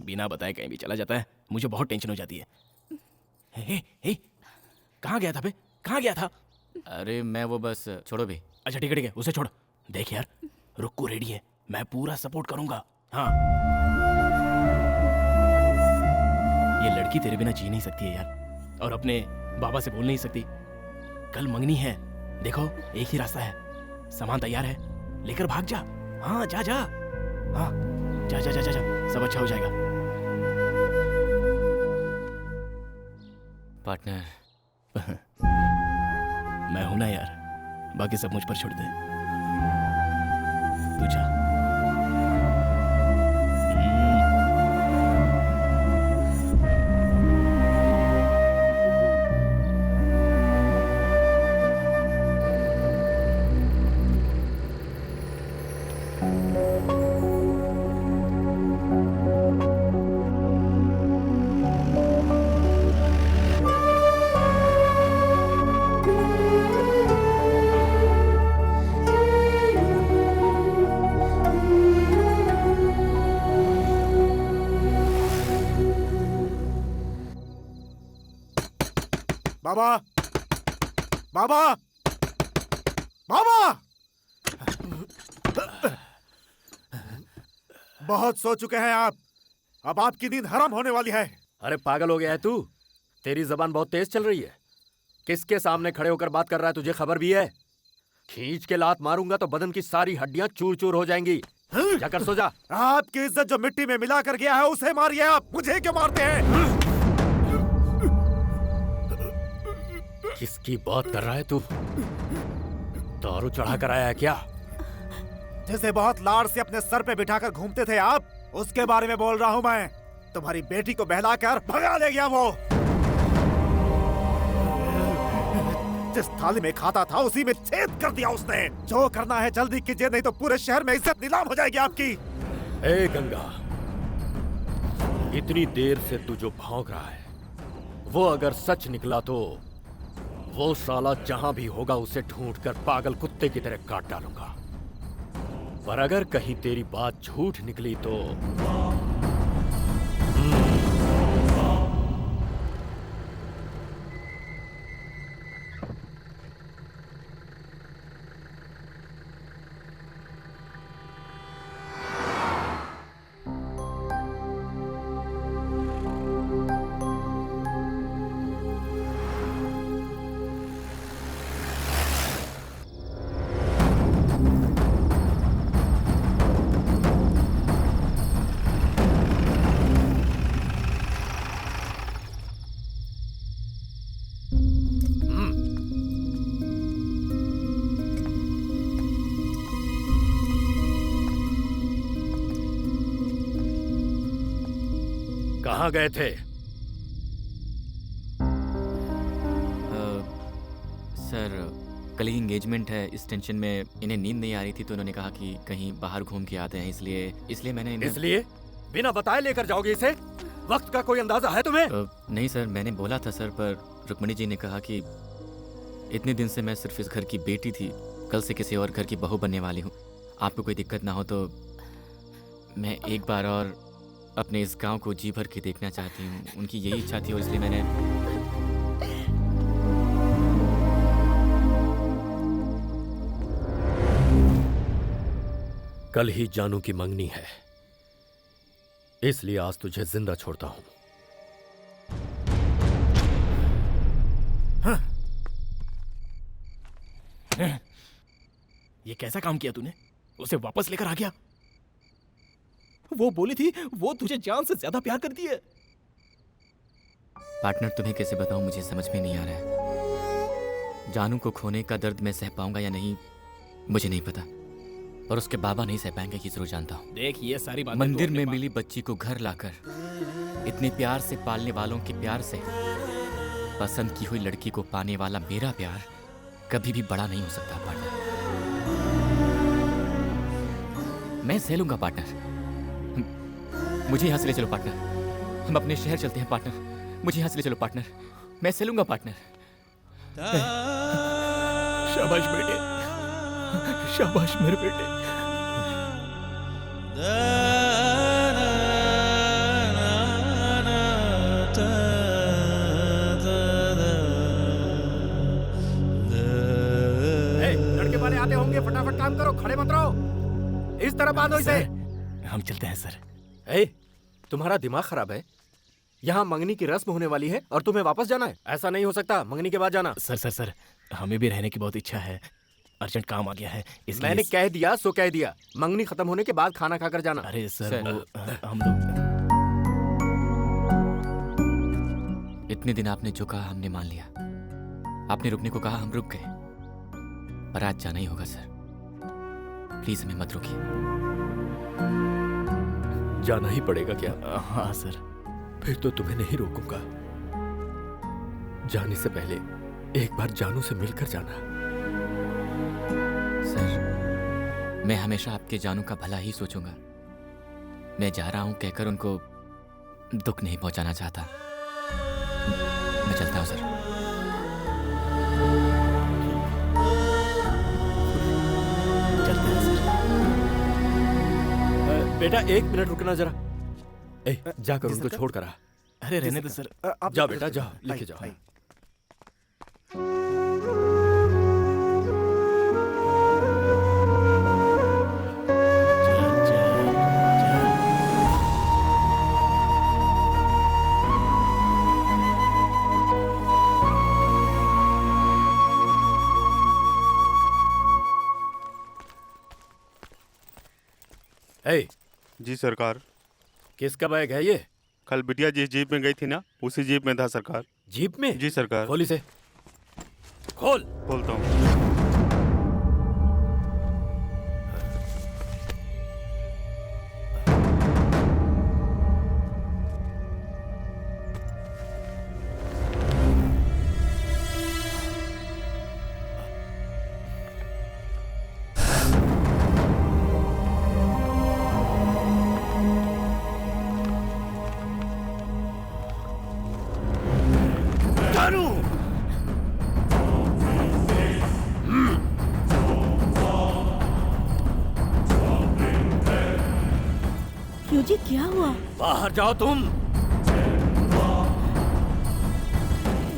बिना बताए कहीं भी चला जाता है, मुझे बहुत टेंशन हो जाती है। हे, कहाँ गया था बे? कहाँ गया था? अरे मैं वो बस, छोड़ो भी। अच्छा ठीक है, उसे छोड़। देख यार, रुक्कू रेडी है, मैं पूरा सपोर्ट करूंगा। हाँ, ये लड़की तेरे बिना जी नहीं सकती है यार, और अपने बाबा से बोल नहीं सकती। कल मंगनी है, देखो एक ही रास्ता है। सामान तैयार है, लेकर भाग जा। हाँ जा जा, हाँ जा जा जा जा, जा। सब अच्छा हो जाएगा। पार्टनर, मैं हूं ना यार, बाकी सब मुझ पर छोड़ दे। तू जा। बाबा, बाबा, बाबा! बहुत सो चुके हैं आप। अब आपकी नींद हराम होने वाली है। अरे पागल हो गया है तू? तेरी जबान बहुत तेज चल रही है। किसके सामने खड़े होकर बात कर रहा है, तुझे खबर भी है? खींच के लात मारूंगा तो बदन की सारी हड्डियां चूर चूर हो जाएंगी। जाकर सो जा। आपकी इज्जत जो मिट्टी में मिला कर गया है उसे मारिए आप। मुझे क्यों मारते हैं? किसकी बात कर रहा है तू? दारू चढ़ा कर आया है क्या? जिसे बहुत लाड़ से अपने सर पे बिठाकर घूमते थे आप, उसके बारे में बोल रहा हूँ मैं। तुम्हारी बेटी को बहलाकर भगा ले गया वो। जिस थाली में खाता था उसी में छेद कर दिया उसने। जो करना है जल्दी कीजिए, नहीं तो पूरे शहर में इज्जत नीलाम हो जाएगी आपकी। ए गंगा, इतनी देर से तू जो भौंक रहा है वो अगर सच निकला तो वो साला जहां भी होगा उसे ढूंढकर पागल कुत्ते की तरह काट डालूंगा। पर अगर कहीं तेरी बात झूठ निकली तो कहाँ गए थे? सर कल ही एंगेजमेंट है, इस टेंशन में इन्हें नींद नहीं आ रही थी तो उन्होंने कहा कि कहीं बाहर घूम के आते हैं, इसलिए मैंने इसलिए बिना बताए लेकर जाओगे इसे? वक्त का कोई अंदाजा है तुम्हें? नहीं सर, मैंने बोला था सर, पर रुक्मणी जी ने कहा कि इतने दिन से मैं सिर्फ इस घर की बेटी थी, कल से किसी और घर की बहू बनने वाली हूँ। आपको कोई दिक्कत ना हो तो मैं एक बार और अपने इस गांव को जी भर के देखना चाहती हूँ। उनकी यही इच्छा थी और इसलिए मैंने कल ही जानू की मंगनी है, इसलिए आज तुझे जिंदा छोड़ता हूं। ये कैसा काम किया तूने? उसे वापस लेकर आ गया। वो बोली थी वो तुझे जान से ज्यादा प्यार करती है। पार्टनर तुम्हें कैसे बताऊं, मुझे समझ में नहीं आ रहा है। जानू को खोने का दर्द मैं सह पाऊंगा या नहीं मुझे नहीं पता, पर उसके बाबा नहीं सह पाएंगे कि जरूर जानता हूँ। देख ये सारी बातें मंदिर में मिली बच्ची को घर लाकर इतने प्यार से पालने वालों के प्यार से पसंद की हुई लड़की को पाने वाला मेरा प्यार कभी भी बड़ा नहीं हो सकता पार्टनर। मैं सह लूंगा पार्टनर। मुझे यहाँ से ले चलो पार्टनर, हम अपने शहर चलते हैं पार्टनर। मुझे यहाँ से ले चलो पार्टनर, मैं सह लूंगा पार्टनर। शाबाश बेटे, शाबाश मेरे बेटे। लड़के वाले आते होंगे, फटाफट काम करो, खड़े मत रहो। इस तरह बांधो इसे। हम चलते हैं सर। तुम्हारा दिमाग खराब है? यहाँ मंगनी की रस्म होने वाली है और तुम्हें वापस जाना है? ऐसा नहीं हो सकता, मंगनी के बाद जाना। सर हमें भी रहने की बहुत इच्छा है, अर्जेंट काम आ गया है इसलिए। मैंने कह दिया सो कह दिया, मंगनी खत्म होने के बाद खाना खाकर जाना। अरे सर वो हम लोग इतने दिन आपने जो कहा हमने मान लिया, आपने रुकने को कहा, हम रुक गए, पर आज जाना ही होगा सर। प्लीज हमें मत रोकिए। जाना ही पड़ेगा क्या? हाँ सर। फिर तो तुम्हें नहीं रोकूंगा। जाने से पहले एक बार जानू से मिलकर जाना। सर, मैं हमेशा आपके जानू का भला ही सोचूंगा। मैं जा रहा हूं कहकर उनको दुख नहीं पहुंचाना चाहता। मैं चलता हूं सर। चलते हैं सर। बेटा 1 मिनट रुकना जरा। जाकर उनको छोड़ कर आ। अरे रहने दो सर। जा बेटा जाओ, लेके जाओ। जी सरकार। किसका बैग है ये? कल बिटिया जिस जीप में गई थी ना, उसी जीप में था सरकार। जीप में? जी सरकार। खोल इसे। खोल। खोलता हूँ। क्यों जी, क्या हुआ? बाहर जाओ तुम।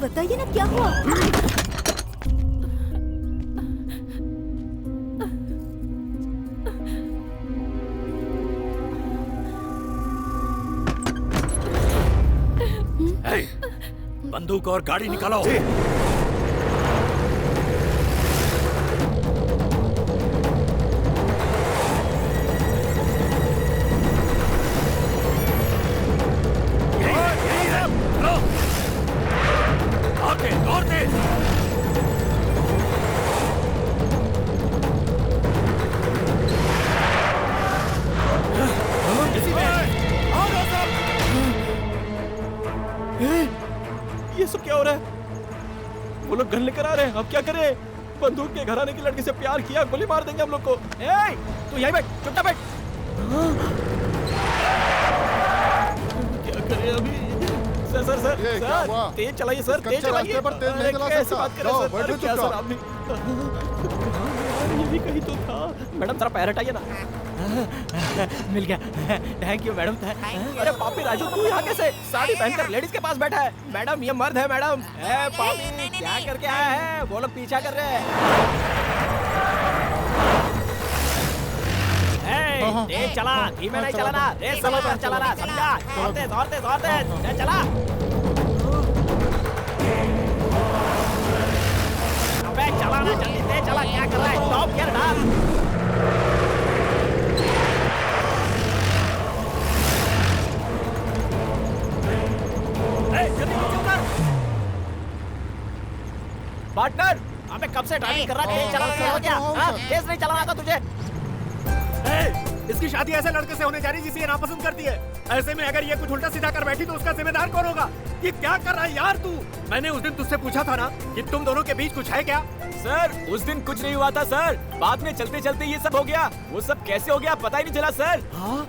बताइए ना क्या हुआ? बंदूक और गाड़ी निकालो। ये सब क्या हो रहा है? वो लोग गन लेकर आ रहे हैं। अब क्या करें? बंदूक के घराने की लड़की से प्यार किया, गोली मार देंगे हम लोग को। तू यहीं बैठ, चुपचाप बैठ। क्या करें अभी? सर सर सर सर तेज चलाइए सर, तेज चलाइए। कैसे बात कर रहे हैं सर? क्या सर आप भी? ये भी कहीं तो था। मैडम जरा पैर हटाइए ना। मिल गया। Thank you madam. अरे पापी राजू, तू यहाँ कैसे? साड़ी पहनकर लेडीज के पास बैठा है। मैडम ये मर्द है मैडम। पापी क्या करके आया है? वो लोग पीछा कर रहे हैं। तेज चला, धीमे नहीं चलाना, रेस समझ कर चलाना, समझा? दौड़ते दौड़ते दौड़ते चला। अबे चला ना, जल्दी तेज चला। क्या कर रहा है? टॉप गियर डाल। पार्टनर, अबे कब से ड्राइविंग कर रहा है? तेज चला क्या? तेज नहीं चलाना था तुझे? इसकी शादी ऐसे लड़के से होने जा रही जिसे ये नापसंद करती है। ऐसे में अगर ये कुछ उल्टा सीधा कर बैठी तो उसका जिम्मेदार कौन होगा? ये क्या कर रहा है यार तू? मैंने उस दिन तुझसे पूछा था ना कि तुम दोनों के बीच कुछ है क्या? सर उस दिन कुछ नहीं हुआ था सर, बाद में चलते चलते ये सब हो गया। वो सब कैसे हो गया पता ही नहीं चला सर।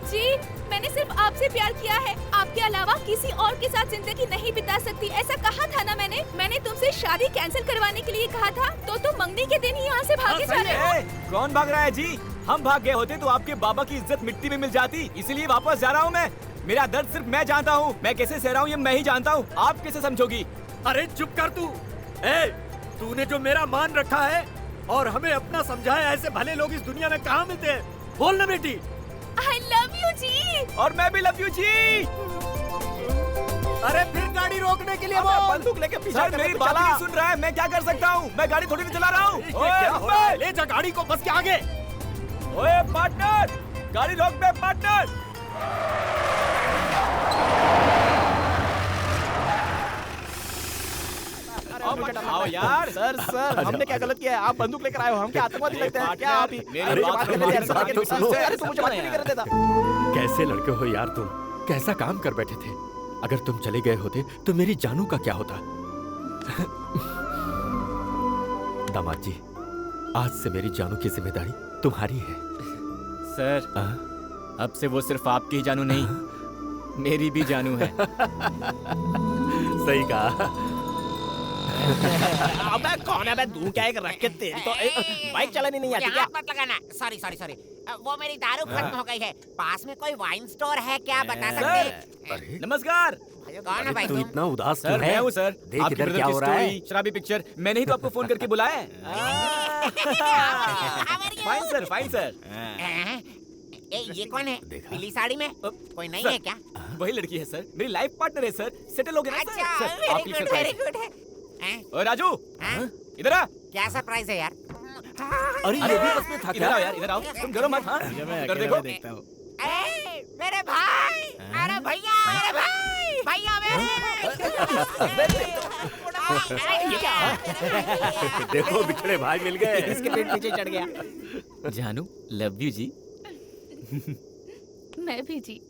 जी, मैंने सिर्फ आपसे प्यार किया है, आपके अलावा किसी और के साथ जिंदगी नहीं बिता सकती, ऐसा कहा था ना मैंने तुमसे शादी कैंसिल करवाने के लिए कहा था, तो तुम मंगनी के दिन ही यहाँ से भागे जा रहे हो। कौन भाग रहा है जी? हम भाग गए होते तो आपके बाबा की इज्जत मिट्टी में मिल जाती, इसीलिए वापस जा रहा हूँ मैं। मेरा दर्द सिर्फ मैं जानता हूँ, मैं कैसे सह रहा हूँ ये मैं ही जानता हूँ, आप कैसे समझोगी? अरे चुप कर तू। तूने जो मेरा मान रखा है और हमें अपना समझा है, ऐसे भले लोग इस दुनिया में कहाँ मिलते हैं? बोल ना बेटी। I love you जी। और मैं भी लव यू जी। अरे फिर गाड़ी रोकने के लिए बोल। बंदूक लेके पीछे सर मेरी बात नहीं सुन रहा है, मैं क्या कर सकता हूँ? मैं गाड़ी थोड़ी नहीं चला रहा हूँ। ले जा गाड़ी को बस के आगे। ओए पार्टनर, गाड़ी रोक बे पार्टनर। आओ यार। सर हमने क्या गलत किया है? आप बंदूक लेकर आए हो, हम क्या आतंकवादी लगते हैं क्या? आप ही मेरी बात करने सुनो, दे, सर, बात तो सुनो। अरे तुम मुझे बात नहीं करने देता। कैसे लड़के हो यार तुम? कैसा काम कर बैठे थे? अगर तुम चले गए होते तो मेरी जानू का क्या होता? दामाद जी, आज से मेरी जानू की जिम्मेदारी तुम्हारी है। सर अब से वो सिर्फ आपकी ही जानू नहीं, मेरी भी जानू है। सही कहा। अबे कौन है? दूं क्या एक रख के तेल तो बाइक चलानी नहीं आती क्या? हाथ मत लगाना। सॉरी सॉरी सॉरी, वो मेरी दारू खत्म हो गई है। पास में कोई वाइन स्टोर है क्या, बता सकते? नमस्कार। कौन है भाई तू तुम? इतना उदास क्यों सर है? मैं हूँ सर। देख आपके इधर brother क्या की हो रहा है। story, शराबी पिक्चर, मैंने ही तो आपको फोन करके बुलाया है। Fine sir, fine sir. ये कौन है पीली साड़ी में? कोई नहीं है क्या? वही लड़की है सर, मेरी लाइफ पार्टनर है सर। सेटल हो गए ना अच्छा, सर? सर, आपके लिए वेरी surprise गुड है। ओए राजू, इधर आ। क्या सरप्राइज है यार? अरे ये भी बस में था इधर क्या? आओ यार, इधर आओ। तुम डरो मत। हाँ इधर देखो। देखता हूँ। मेरे भाई, अरे भैया, मेरे भाई, भैया देखो बिछड़े भाई मिल गए। इसके पेट पीछे चढ़ गया। जानू लव यू जी। मैं भी जी।